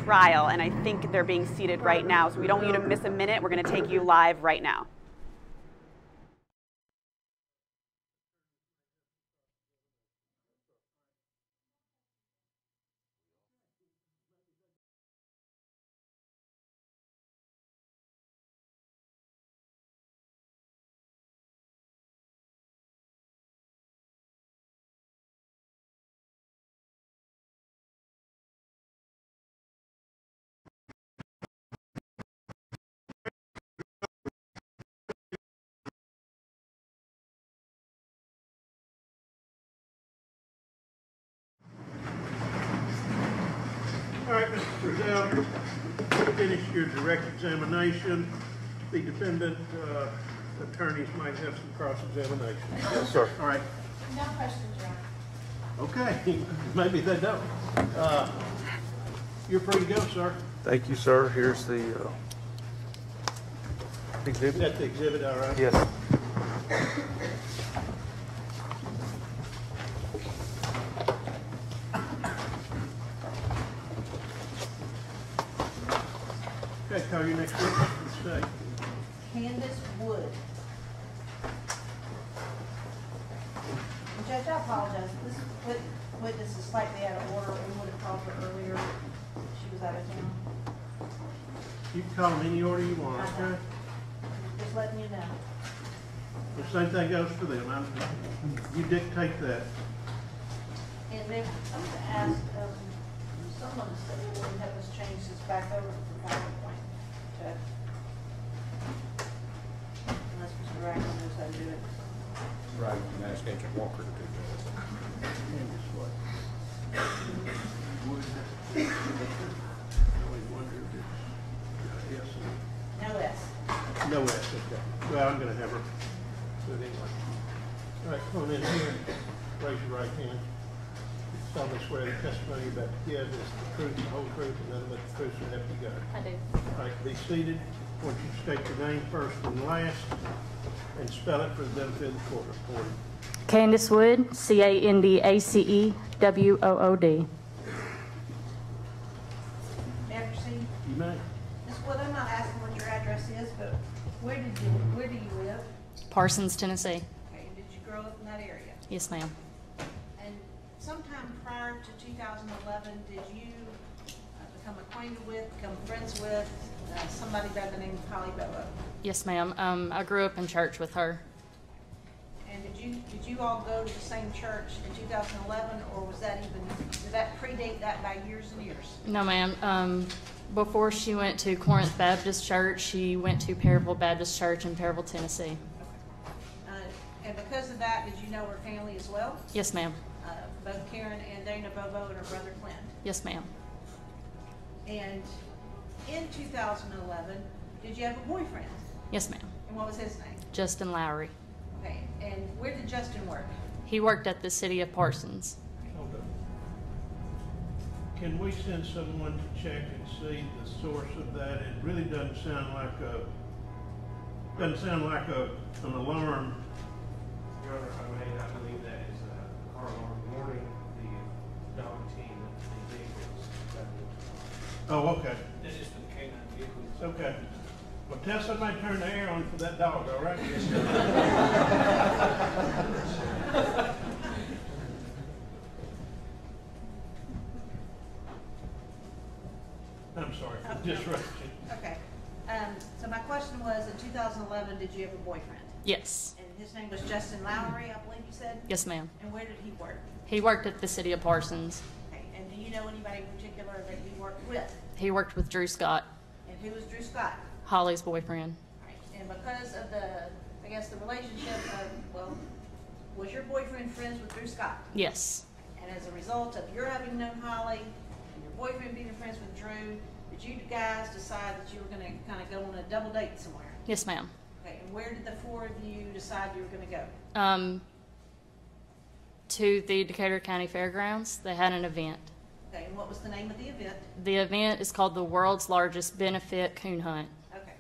trial, and I think they're being seated right now, so we don't need to miss a minute. We're going to take you live right now. All right, Mr. Frizzell, finish your direct examination. The defendant attorneys might have some cross-examination. Yes, sir. All right. No questions, Your Honor. Okay, maybe they don't. You're free to go, sir. Thank you, sir. Here's the Is exhibit. that the exhibit, all right? Yes. Okay, call your next witness. Let's Candace Wood. Judge, I apologize. This witness is slightly out of order. We would have called her earlier. She was out of town. You can call them any order you want, okay? Just letting you know. The same thing goes for them. You dictate that. And then I'm going to ask someone to step forward and help us change this back over to PowerPoint. Okay. Unless Mr. Ragland knows how to do it. Right, and ask Agent Walker to do that. No S. No S, okay. Well, I'm gonna have her do it anyway. All right, come on in here. Raise your right hand. Solemnly swear the testimony about to give is the truth, the whole truth, and nothing but the truth, so help you God. I do. All right, be seated. I want you to state your name first and last, and spell it for the benefit of the court reporter. Candace Wood, Candacewood. May I proceed? You may. Ms. Wood, I'm not asking what your address is, but where do you live? Parsons, Tennessee. Okay, did you grow up in that area? Yes, ma'am. And sometime prior to 2011, did you become acquainted with, become friends with somebody by the name of Holly Bobo? Yes, ma'am. I grew up in church with her. And did you all go to the same church in 2011, or was that did that predate that by years and years? No, ma'am. Before she went to Corinth Baptist Church, she went to Perryville Baptist Church in Perryville, Tennessee. And because of that, did you know her family as well? Yes, ma'am. Both Karen and Dana Bobo and her brother Clint. Yes, ma'am. And in 2011, did you have a boyfriend? Yes, ma'am. And what was his name? Justin Lowry. Okay. And where did Justin work? He worked at the city of Parsons. Hold up. Can we send someone to check and see the source of that? It really doesn't sound like an alarm. Your Honor, if I may, I believe that is a car alarm warning the dog team that the vehicles. Oh, okay. This is for the canine vehicles. Okay. Well, tell somebody to turn the air on for that dog, all right? I'm sorry for the disruption. Okay. So my question was, in 2011, did you have a boyfriend? Yes. And his name was Justin Lowry, I believe you said? Yes, ma'am. And where did he work? He worked at the city of Parsons. Okay. And do you know anybody in particular that he worked with? He worked with Drew Scott, And who was Drew Scott? Holly's boyfriend. Right. And because of the, I guess, the relationship of, well, was your boyfriend friends with Drew Scott? Yes. And as a result of your having known Holly and your boyfriend being friends with Drew, did you guys decide that you were going to kind of go on a double date somewhere? Yes, ma'am. Okay. And where did the four of you decide you were going to go? To the Decatur County Fairgrounds. They had an event. Okay. And what was the name of the event? The event is called the World's Largest Benefit Coon Hunt. Okay.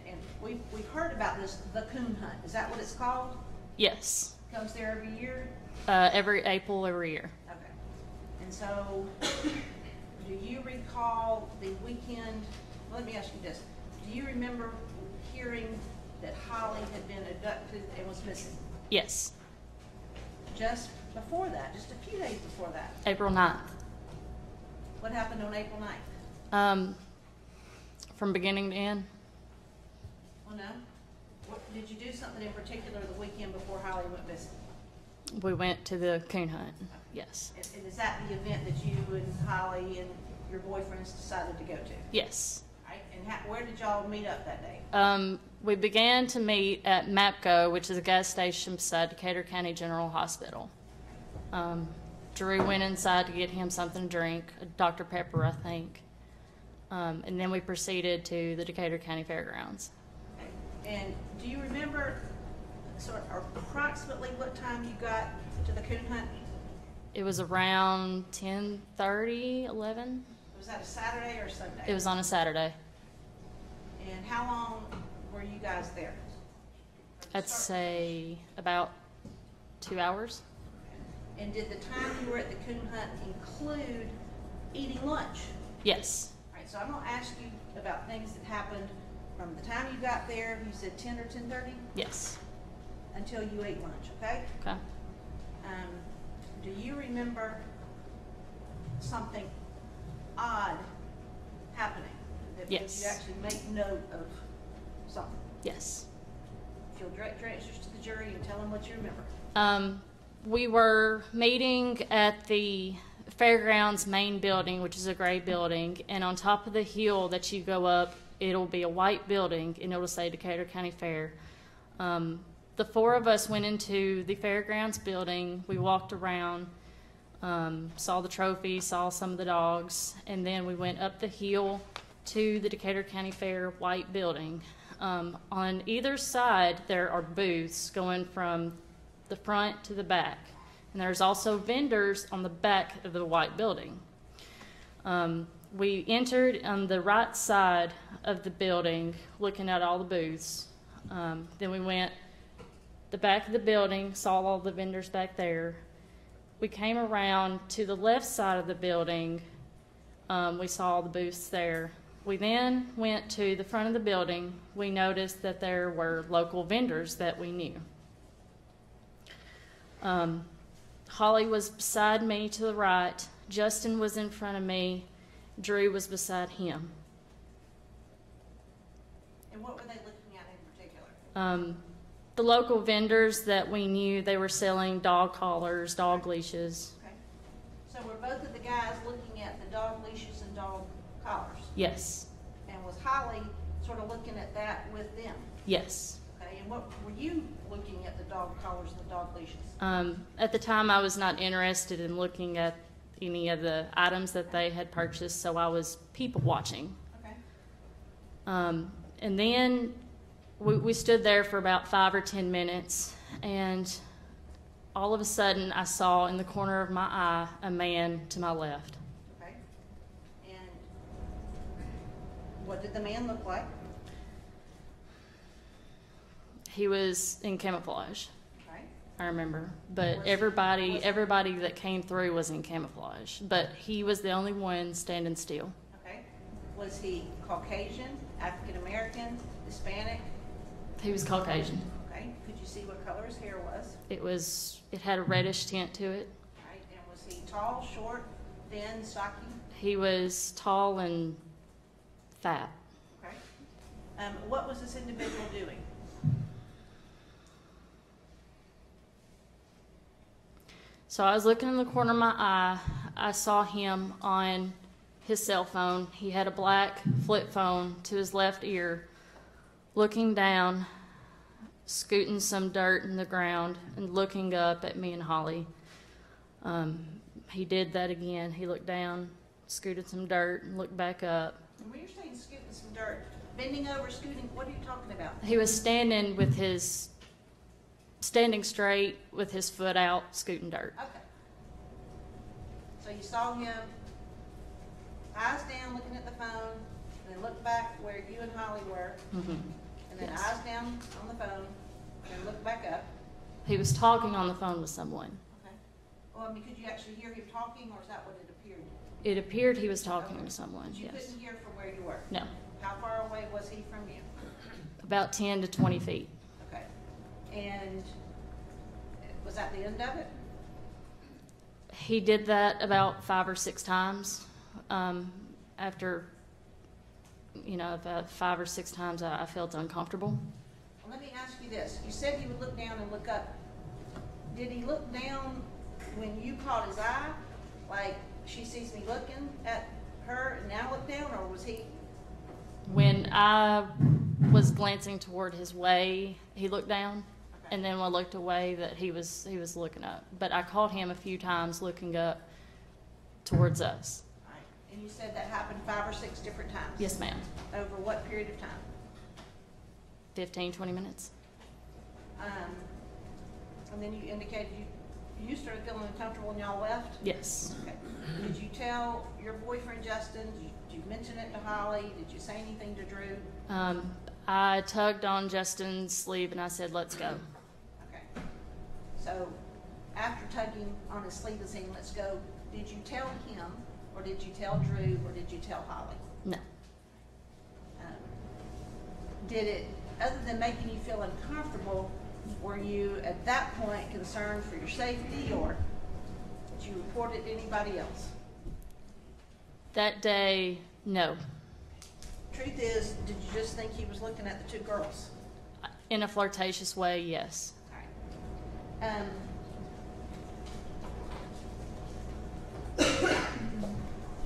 And we've heard about this, the coon hunt. Is that what it's called? Yes. Comes there every year? Every April every year. Okay. And so, do you recall the weekend, let me ask you this. Do you remember hearing that Holly had been abducted and was missing? Yes. Just before that, just a few days before that. April 9th. What happened on April 9th? From beginning to end. Well, no. Did you do something in particular the weekend before Holly went missing? We went to the coon hunt. Yes. And is that the event that you and Holly and your boyfriends decided to go to? Yes. Right. And where did y'all meet up that day? We began to meet at MAPCO, which is a gas station beside Decatur County General Hospital. Drew went inside to get him something to drink, a Dr. Pepper, I think. And then we proceeded to the Decatur County Fairgrounds. Okay. And do you remember sort of approximately what time you got to the coon hunt? It was around 10:30, 11. Was that a Saturday or Sunday? It was on a Saturday. And how long were you guys there? I'd say about 2 hours. And did the time you were at the coon hunt include eating lunch? Yes. All right, so I'm going to ask you about things that happened from the time you got there, you said 10 or 10:30? Yes. Until you ate lunch, okay? Okay. Do you remember something odd happening? That Yes. you actually make note of something? Yes. If you'll direct your answers to the jury and tell them what you remember. We were meeting at the fairgrounds main building, which is a gray building, and on top of the hill that you go up, it'll be a white building, and it'll say Decatur County Fair. The four of us went into the fairgrounds building. We walked around, saw the trophy, saw some of the dogs, and then we went up the hill to the Decatur County Fair white building. On either side, there are booths going from the front to the back, and there's also vendors on the back of the white building. We entered on the right side of the building, looking at all the booths. Then we went the back of the building, saw all the vendors back there. We came around to the left side of the building. We saw all the booths there. We then went to the front of the building. We noticed that there were local vendors that we knew. Holly was beside me to the right. Justin was in front of me. Drew was beside him. And what were they looking at in particular? The local vendors that we knew, they were selling dog collars, dog leashes. Okay. So were both of the guys looking at the dog leashes and dog collars? Yes. And was Holly sort of looking at that with them? Yes. Okay. And what were you looking at the dog collars and the dog leashes? At the time, I was not interested in looking at any of the items that they had purchased, so I was people watching. Okay. And then we stood there for about 5 or 10 minutes, and all of a sudden I saw in the corner of my eye a man to my left. Okay. And what did the man look like? He was in camouflage, Okay. I remember, but everybody that came through was in camouflage, but he was the only one standing still. Okay. Was he Caucasian, African American, Hispanic? He was Caucasian. Okay. Could you see what color his hair was? It had a reddish tint to it. Right. And was he tall, short, thin, stocky? He was tall and Fat. Okay. What was this individual doing? So I was looking in the corner of my eye. I saw him on his cell phone. He had a black flip phone to his left ear, looking down, scooting some dirt in the ground, and looking up at me and Holly. He did that again. He looked down, scooted some dirt, and looked back up. And when you're saying scooting some dirt, bending over, scooting, what are you talking about? He was standing straight with his foot out, scooting dirt. Okay. So you saw him, eyes down, looking at the phone, and then look back where you and Holly were, Mm-hmm. and then Yes. eyes down on the phone, and then look back up. He was talking on the phone with someone. Okay. Well, I mean, could you actually hear him talking, or is that what it appeared? It appeared he was talking to someone, But you yes. couldn't hear from where you were? No, How far away was he from you? about 10 to 20 feet. Okay. And was that the end of it? He did that about 5 or 6 times. After, about 5 or 6 times, I felt uncomfortable. Well, let me ask you this. You said he would look down and look up. Did he look down when you caught his eye? Like, she sees me looking at her and now look down, or was he? When I was glancing toward his way, he looked down. Okay. And then when I looked away, that he was looking up. But I caught him a few times looking up towards us. All right. And you said that happened 5 or 6 different times? Yes, ma'am. Over what period of time? 15, 20 minutes. And then you indicated you started feeling uncomfortable and y'all left? Yes. Okay. Did you tell your boyfriend, Justin? Did you mention it to Holly? Did you say anything to Drew? I tugged on Justin's sleeve and I said, "Let's go." Okay. So after tugging on his sleeve and saying, "Let's go," did you tell him, or did you tell Drew, or did you tell Holly? No. Did it, other than making you feel uncomfortable, were you at that point concerned for your safety, or did you report it to anybody else? That day, no. Truth is, did you just think he was looking at the 2 girls? In a flirtatious way, yes. All right.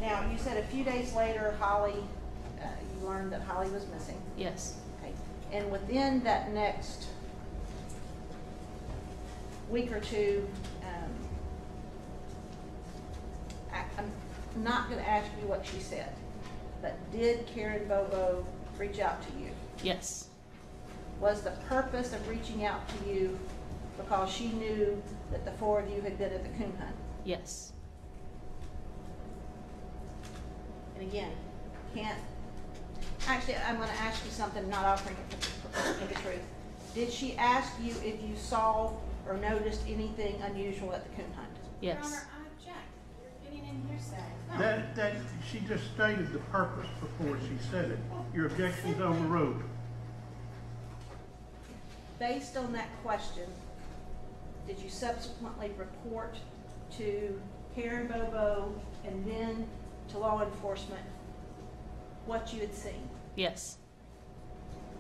Now, you said a few days later, Holly, you learned that Holly was missing. Yes. Okay. And within that next week or two, I'm not going to ask you what she said, but did Karen Bobo reach out to you? Yes. Was the purpose of reaching out to you because she knew that the 4 of you had been at the coon hunt? Yes. And again, actually, I'm going to ask you something, not offering the truth. Did she ask you if you saw or noticed anything unusual at the coon hunt? Your Yes. Honor, I object. You're getting in hearsay. That, she just stated the purpose before she said it. Your objection's overruled. Based on that question, did you subsequently report to Karen Bobo and then to law enforcement what you had seen? Yes.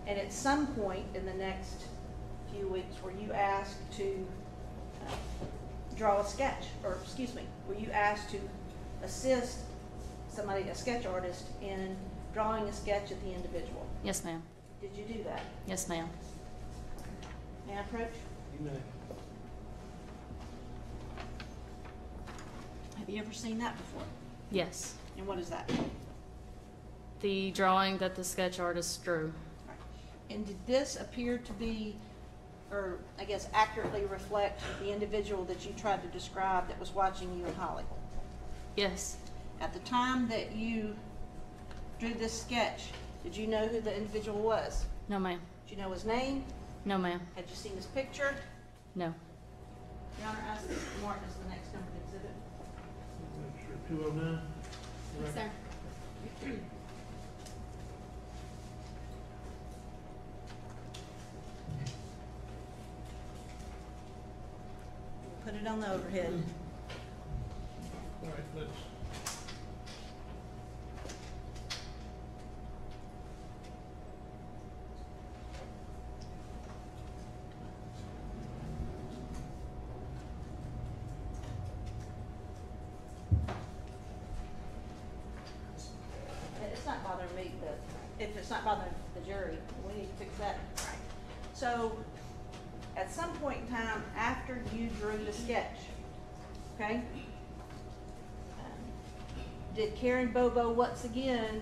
And at some point in the next few weeks, were you asked to draw a sketch, or excuse me, were you asked to assist somebody, a sketch artist, in drawing a sketch of the individual? Yes, ma'am. Did you do that? Yes, ma'am. May I approach? You may. Have you ever seen that before? Yes. And what is that? The drawing that the sketch artist drew. And did this appear to be, or I guess accurately reflect the individual that you tried to describe that was watching you and Holly? Yes. At the time that you drew this sketch, did you know who the individual was? No, ma'am. Did you know his name? No, ma'am. Had you seen his picture? No. Your Honor, ask that Mark is the next numbered exhibit. Sure, 209? Yes, sir. Put it on the overhead. All right, let's. if it's not bothering the jury, we need to fix that. Right. So, at some point in time after you drew the sketch, okay, did Karen Bobo once again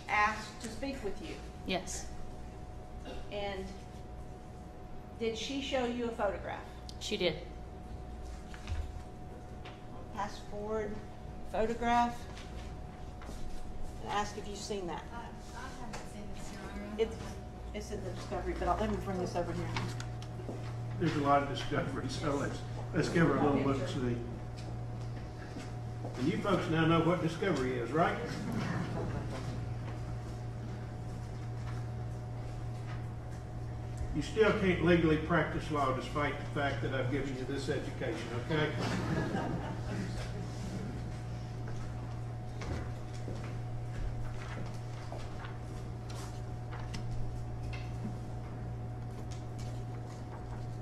ask to speak with you? Yes. And did she show you a photograph? She did. Pass forward photograph and ask if you've seen that. I haven't seen this, Your Honor. It's in the discovery, but let me bring this over here. There's a lot of discovery, so let's give her a little look-see. And you folks now know what discovery is, right? You still can't legally practice law despite the fact that I've given you this education, okay?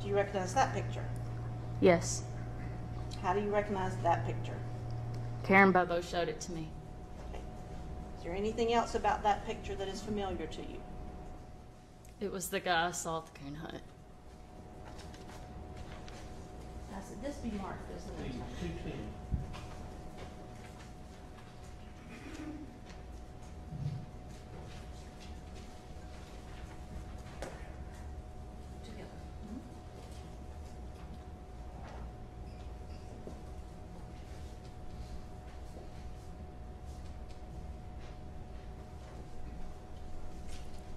Do you recognize that picture? Yes. How do you recognize that picture? Karen Bobo showed it to me. Okay. Is there anything else about that picture that is familiar to you? It was the guy I saw at the coon hunt. Now, should this be marked as the next one? 210. Together.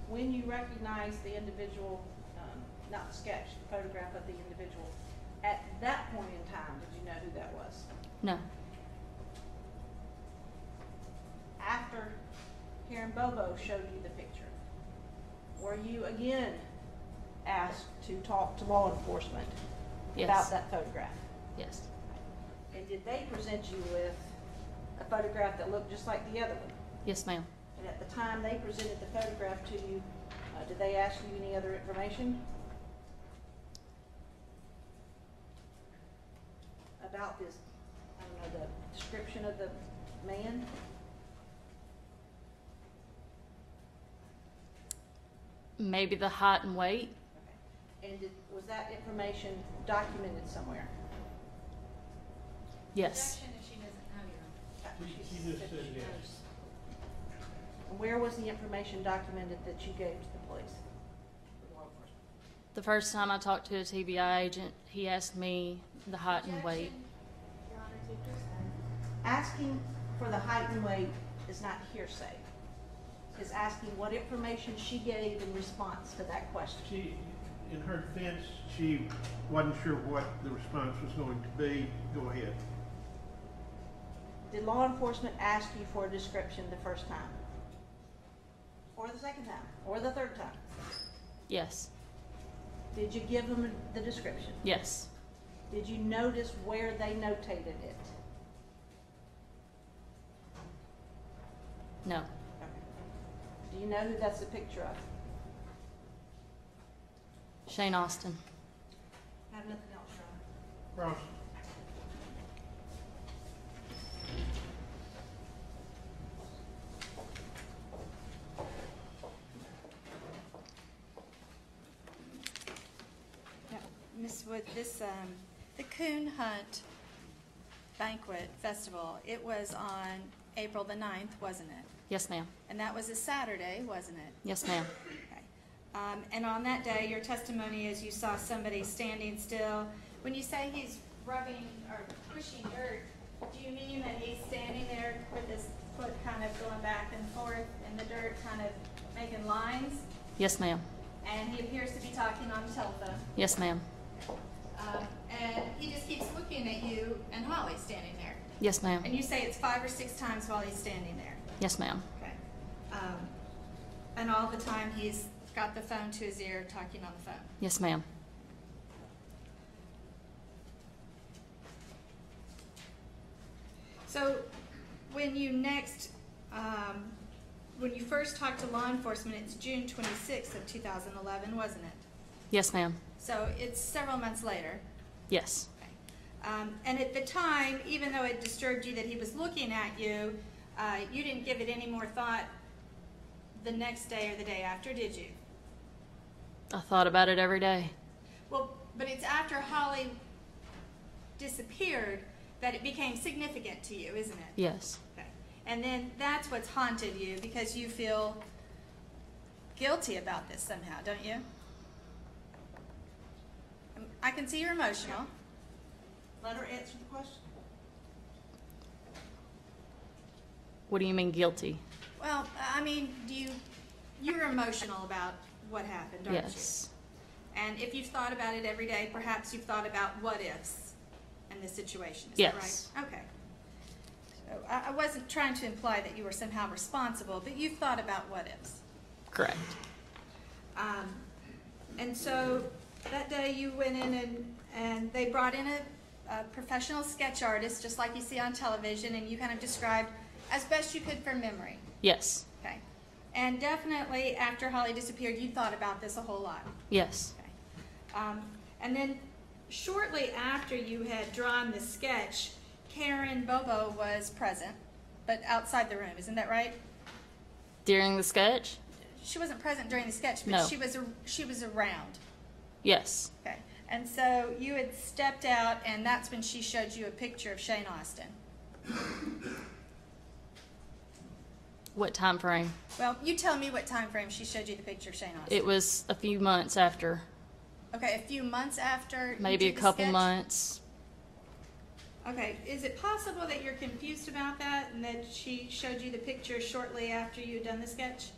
When you recognize the individual, not the sketch, the photograph of the individual, at that point in time, did you know who that was? No. After Karen Bobo showed you the picture, were you again asked to talk to law enforcement Yes. about that photograph? Yes. And did they present you with a photograph that looked just like the other one? Yes, ma'am. And at the time they presented the photograph to you, did they ask you any other information about this, I don't know, the description of the man? Maybe the height and weight. Okay. And was that information documented somewhere? Yes. Objection if she doesn't know, Your Honor. She just said yes. And where was the information documented that you gave to the police? Law enforcement. The first time I talked to a TBI agent, he asked me the height and weight. Objection, Your Honor, to hearsay. Asking for the height and weight is not hearsay. It's asking what information she gave in response to that question. She, in her defense, she wasn't sure what the response was going to be. Go ahead. Did law enforcement ask you for a description the first time? Or the second time? Or the third time? Yes. Did you give them the description? Yes. Did you notice where they notated it? No. Okay. Do you know who that's a picture of? Shane Austin. I have nothing else, Your Honor. Cross. Ms. Wood, the Coon Hunt Banquet Festival, it was on April the 9th, wasn't it? Yes, ma'am. And that was a Saturday, wasn't it? Yes, ma'am. Okay. And on that day, your testimony is you saw somebody standing still. When you say he's rubbing or pushing dirt, do you mean that he's standing there with his foot kind of going back and forth in the dirt, kind of making lines? Yes, ma'am. And he appears to be talking on the telephone. Yes, ma'am. And he just keeps looking at you and Holly standing there. Yes, ma'am. And you say it's 5 or 6 times while he's standing there. Yes, ma'am. Okay. And all the time he's got the phone to his ear talking on the phone. Yes, ma'am. So when you when you first talked to law enforcement, it's June 26th of 2011, wasn't it? Yes, ma'am. So it's several months later. Yes. Okay. And at the time, even though it disturbed you that he was looking at you, you didn't give it any more thought the next day or the day after, did you? I thought about it every day. Well, but it's after Holly disappeared that it became significant to you, isn't it? Yes. Okay. And then that's what's haunted you because you feel guilty about this somehow, don't you? I can see you're emotional. Let her answer the question. What do you mean guilty? Well, I mean, you're emotional about what happened, aren't Yes. you? And if you've thought about it every day, perhaps you've thought about what ifs in this situation. Is Yes. that right? Okay. So I wasn't trying to imply that you were somehow responsible, but you've thought about what ifs. Correct. And so that day you went in and they brought in a professional sketch artist, just like you see on television, and you kind of described as best you could from memory. Yes. Okay. And definitely after Holly disappeared, you thought about this a whole lot. Yes. Okay. And then shortly after you had drawn the sketch, Karen Bobo was present, but outside the room. Isn't that right? During the sketch? She wasn't present during the sketch, but No. she was around. Yes. Okay. And so you had stepped out, and that's when she showed you a picture of Shane Austin. What time frame? Well, you tell me what time frame she showed you the picture of Shane Austin. It was a few months after. Okay, a few months after. Maybe you a did the couple sketch? months. Okay, is it possible that you're confused about that and that she showed you the picture shortly after you had done the sketch?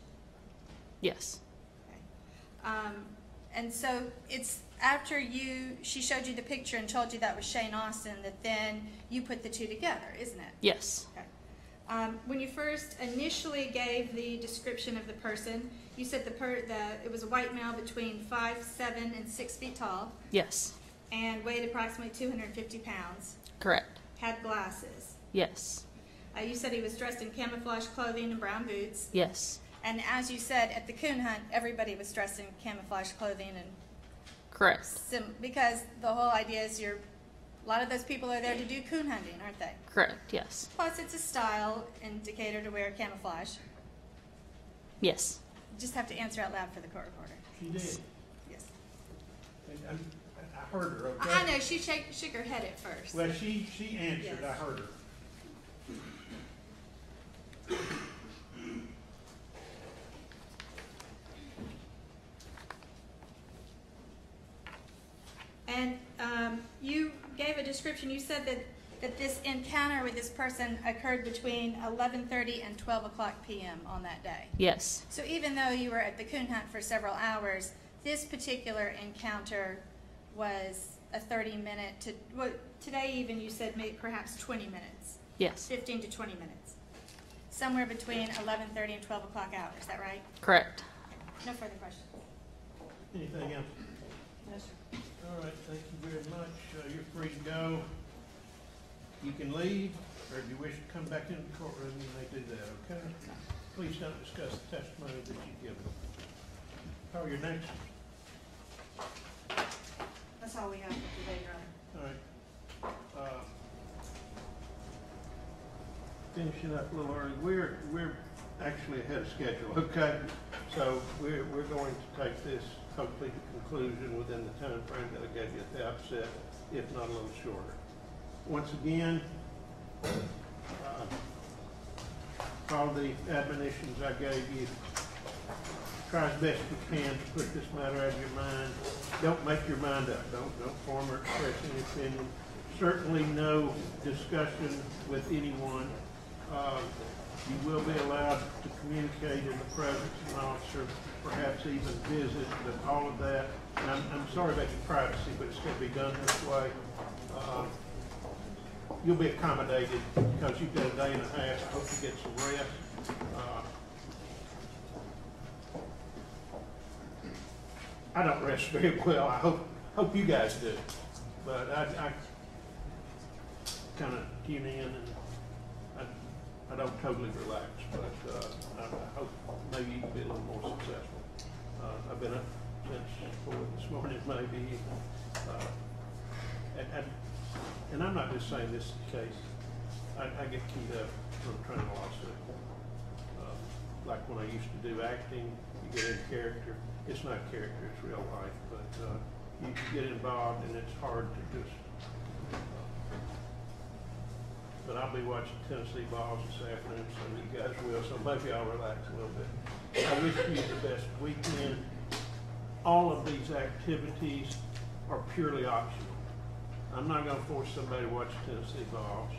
Yes. Okay. And so it's after she showed you the picture and told you that was Shane Austin that then you put the two together, isn't it? Yes. Okay. When you first initially gave the description of the person, you said it was a white male between 5'7" and 6 feet tall Yes. and weighed approximately 250 pounds, Correct. had glasses. Yes. You said he was dressed in camouflage clothing and brown boots. Yes. And as you said, at the coon hunt, everybody was dressed in camouflage clothing and Correct. because the whole idea is a lot of those people are there to do coon hunting, aren't they? Correct. Yes. Plus, it's a style indicator to wear camouflage. Yes. You just have to answer out loud for the court reporter. She did. Yes. And I heard her, okay? I know, she shook her head at first. Well, she answered, Yes. I heard her. And you gave a description. You said that this encounter with this person occurred between 11:30 and 12 o'clock p.m. on that day. Yes. So even though you were at the coon hunt for several hours, this particular encounter was a 30-minute today even you said maybe perhaps 20 minutes. Yes. 15 to 20 minutes. Somewhere between 11:30 and 12 o'clock hours. Is that right? Correct. No further questions. Anything else? No, sir. All right, thank you very much. You're free to go. You can leave, or if you wish to come back into the courtroom, you may do that, okay? Please don't discuss the testimony that you've given. Call your next. That's all we have for today, Your Honor. All right. Finishing up a little early. We're actually ahead of schedule, okay? So we're going to take this hopefully to conclusion within the time frame that I gave you at the outset, if not a little shorter. Once again, all the admonitions I gave you, try as best you can to put this matter out of your mind. Don't make your mind up. Don't form or express any opinion. Certainly no discussion with anyone. You will be allowed to communicate in the presence of an officer, perhaps even visit, but all of that, and I'm sorry about your privacy, but it's going to be done this way. You'll be accommodated because you've got a day and a half. I hope you get some rest. I don't rest very well. I hope you guys do, but I kind of tune in and I don't totally relax, but I hope maybe you can be a little more successful. I've been up since 4 this morning, maybe. And I'm not just saying this is the case. I get keyed up from trying to lawsuit. like when I used to do acting, you get in character. It's not character, it's real life, but you get involved and it's hard to just, but I'll be watching Tennessee balls this afternoon, so you guys will, so maybe I'll relax a little bit. I wish you the best weekend. All of these activities are purely optional. I'm not going to force somebody to watch Tennessee balls.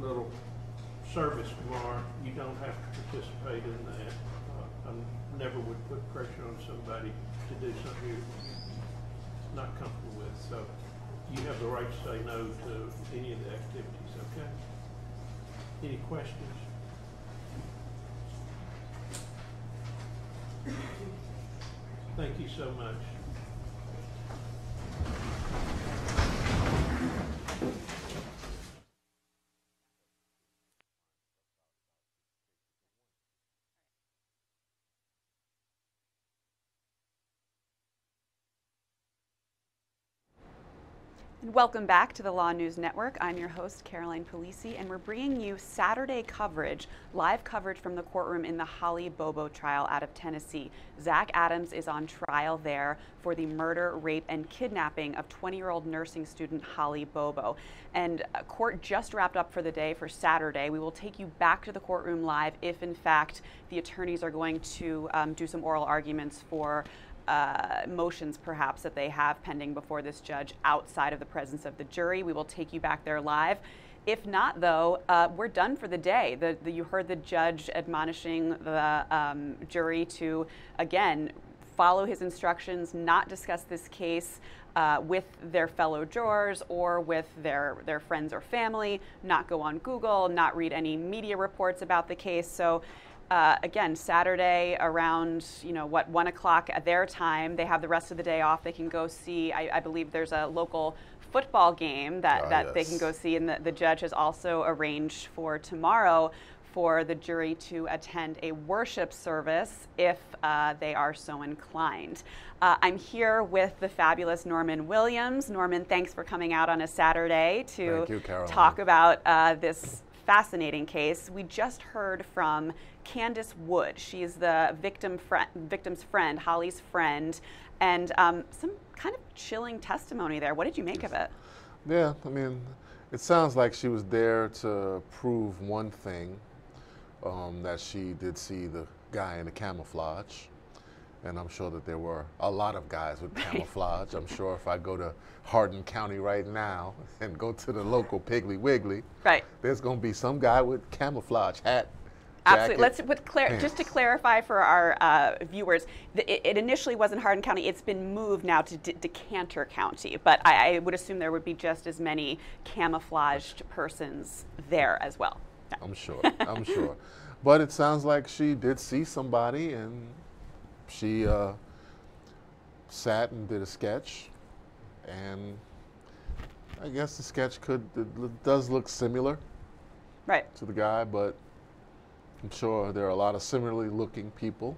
The little service tomorrow, you don't have to participate in that. I never would put pressure on somebody to do something you're not comfortable with. So you have the right to say no to any of the activities, okay? Any questions? Thank you so much. Welcome back to the Law News Network. I'm your host, Caroline Polisi, and we're bringing you Saturday coverage, live coverage from the courtroom in the Holly Bobo trial out of Tennessee. Zach Adams is on trial there for the murder, rape, and kidnapping of 20-year-old nursing student Holly Bobo. And court just wrapped up for the day for Saturday. We will take you back to the courtroom live if, in fact, the attorneys are going to do some oral arguments for motions perhaps that they have pending before this judge outside of the presence of the jury. We will take you back there live. If not, though, we're done for the day. You heard the judge admonishing the jury to, again, follow his instructions, not discuss this case with their fellow jurors or with their friends or family, not go on Google, not read any media reports about the case. So again, Saturday around, 1 o'clock at their time, they have the rest of the day off. They can go see, I believe there's a local football game that they can go see, and the judge has also arranged for tomorrow for the jury to attend a worship service if they are so inclined. I'm here with the fabulous Norman Williams. Norman, thanks for coming out on a Saturday to talk about this fascinating case. We just heard from Candace Wood. She's the victim's friend, Holly's friend, and some kind of chilling testimony there. What did you make of it? Yeah, I mean, it sounds like she was there to prove one thing, that she did see the guy in the camouflage. And I'm sure that there were a lot of guys with camouflage. I'm sure if I go to Hardin County right now and go to the local Piggly Wiggly, there's going to be some guy with camouflage hat. Absolutely. Just to clarify for our viewers, it initially wasn't Hardin County. It's been moved now to Decanter County, but I would assume there would be just as many camouflaged persons there as well. Yeah. I'm sure. I'm sure. But it sounds like she did see somebody, and she sat and did a sketch, and I guess the sketch does look similar to the guy, but I'm sure there are a lot of similarly looking people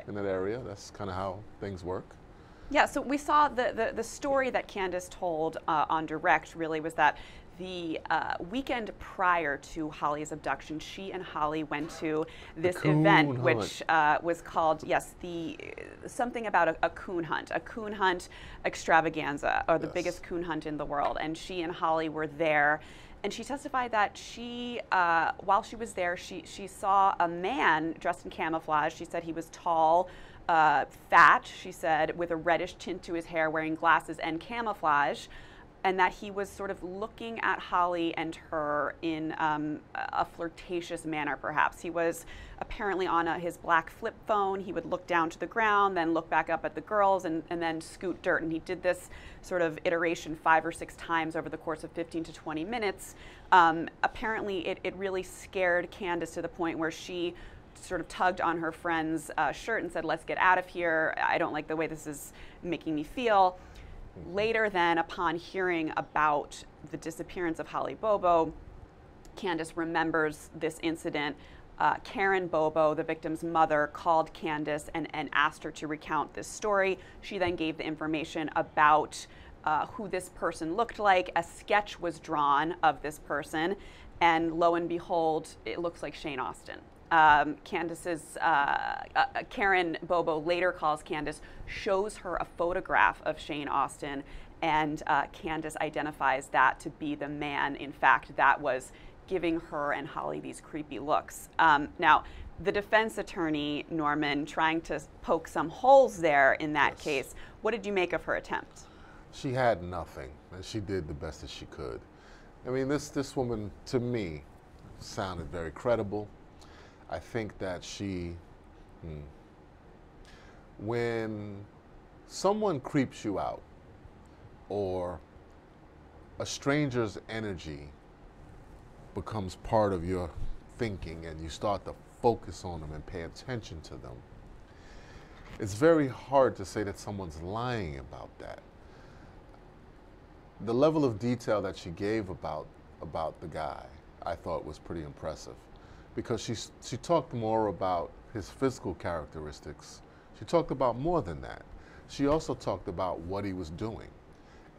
in that area. That's kind of how things work. Yeah, so we saw the story that Candace told on direct really was that the weekend prior to Holly's abduction, she and Holly went to this event, which was called, something about a coon hunt extravaganza, or the biggest coon hunt in the world. And she and Holly were there. And she testified that she, while she was there, she saw a man dressed in camouflage. She said he was tall, fat, she said, with a reddish tint to his hair, wearing glasses and camouflage, and that he was sort of looking at Holly and her in a flirtatious manner, perhaps. He was apparently on his black flip phone. He would look down to the ground, then look back up at the girls, and then scoot dirt. And he did this sort of iteration 5 or 6 times over the course of 15 to 20 minutes. Apparently, it really scared Candace to the point where she sort of tugged on her friend's shirt and said, "Let's get out of here. I don't like the way this is making me feel." Later then, upon hearing about the disappearance of Holly Bobo, Candace remembers this incident. Karen Bobo, the victim's mother, called Candace and asked her to recount this story. She then gave the information about who this person looked like. A sketch was drawn of this person, and lo and behold, it looks like Shane Austin. Candace's, Karen Bobo later calls Candace, shows her a photograph of Shane Austin, and Candace identifies that to be the man, in fact, that was giving her and Holly these creepy looks. Now, the defense attorney, Norman, trying to poke some holes there in that case, what did you make of her attempt? She had nothing, and she did the best that she could. I mean, this woman, to me, sounded very credible. I think that she, when someone creeps you out, or a stranger's energy becomes part of your thinking and you start to focus on them and pay attention to them, it's very hard to say that someone's lying about that. The level of detail that she gave about the guy, I thought was pretty impressive, because she talked more about his physical characteristics. She talked about more than that. She also talked about what he was doing.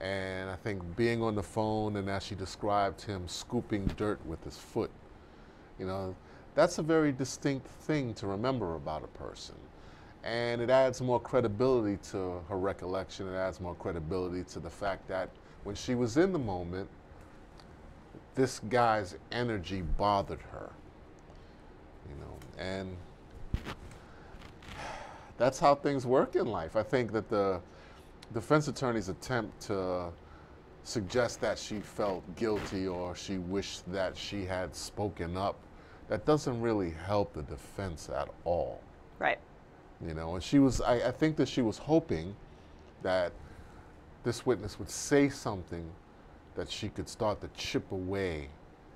And I think being on the phone, and as she described him scooping dirt with his foot, you know, that's a very distinct thing to remember about a person. And it adds more credibility to her recollection. It adds more credibility to the fact that when she was in the moment, this guy's energy bothered her. You know, and that's how things work in life. I think that the defense attorney's attempt to suggest that she felt guilty or she wished that she had spoken up, that doesn't really help the defense at all. Right. You know, and she was, I think that she was hoping that this witness would say something that she could start to chip away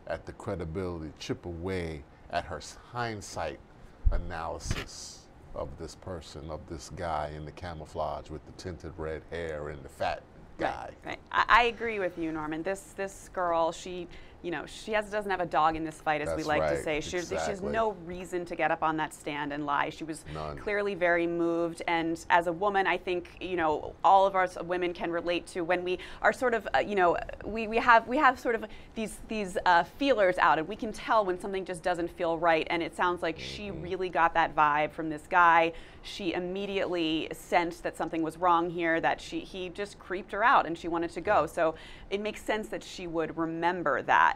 at the credibility, chip away at her hindsight analysis of this person, of this guy in the camouflage with the tinted red hair and the fat guy. Right. I agree with you, Norman. This girl, she, you know, she doesn't have a dog in this fight, as we like to say. She has no reason to get up on that stand and lie. She was clearly very moved, and as a woman, I think, you know, all of us women can relate to when we are sort of, you know, we have sort of these feelers out, and we can tell when something just doesn't feel right. And it sounds like she really got that vibe from this guy. She immediately sensed that something was wrong here, that he just creeped her out, and she wanted to go. So it makes sense that she would remember that.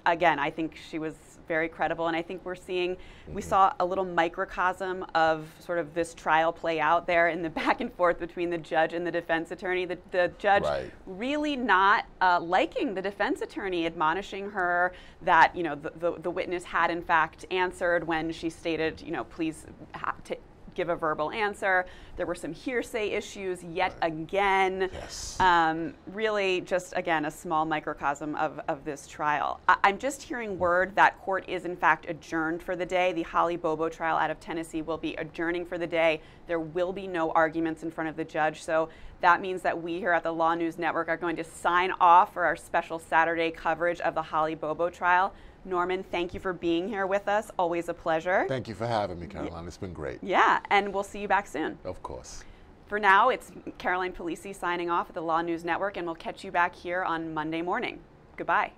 Again, I think she was very credible, and I think we saw a little microcosm of sort of this trial play out there in the back and forth between the judge and the defense attorney. The judge really not liking the defense attorney, admonishing her that, you know, the witness had in fact answered when she stated, you know, please give a verbal answer. There were some hearsay issues yet again. Yes. Really just, again, a small microcosm of this trial. I'm just hearing word that court is in fact adjourned for the day. The Holly Bobo trial out of Tennessee will be adjourning for the day. There will be no arguments in front of the judge. So that means that we here at the Law News Network are going to sign off for our special Saturday coverage of the Holly Bobo trial. Norman, thank you for being here with us. Always a pleasure. Thank you for having me, Caroline. It's been great. Yeah, and we'll see you back soon. Of course. For now, it's Caroline Polisi signing off at the Law News Network, and we'll catch you back here on Monday morning. Goodbye.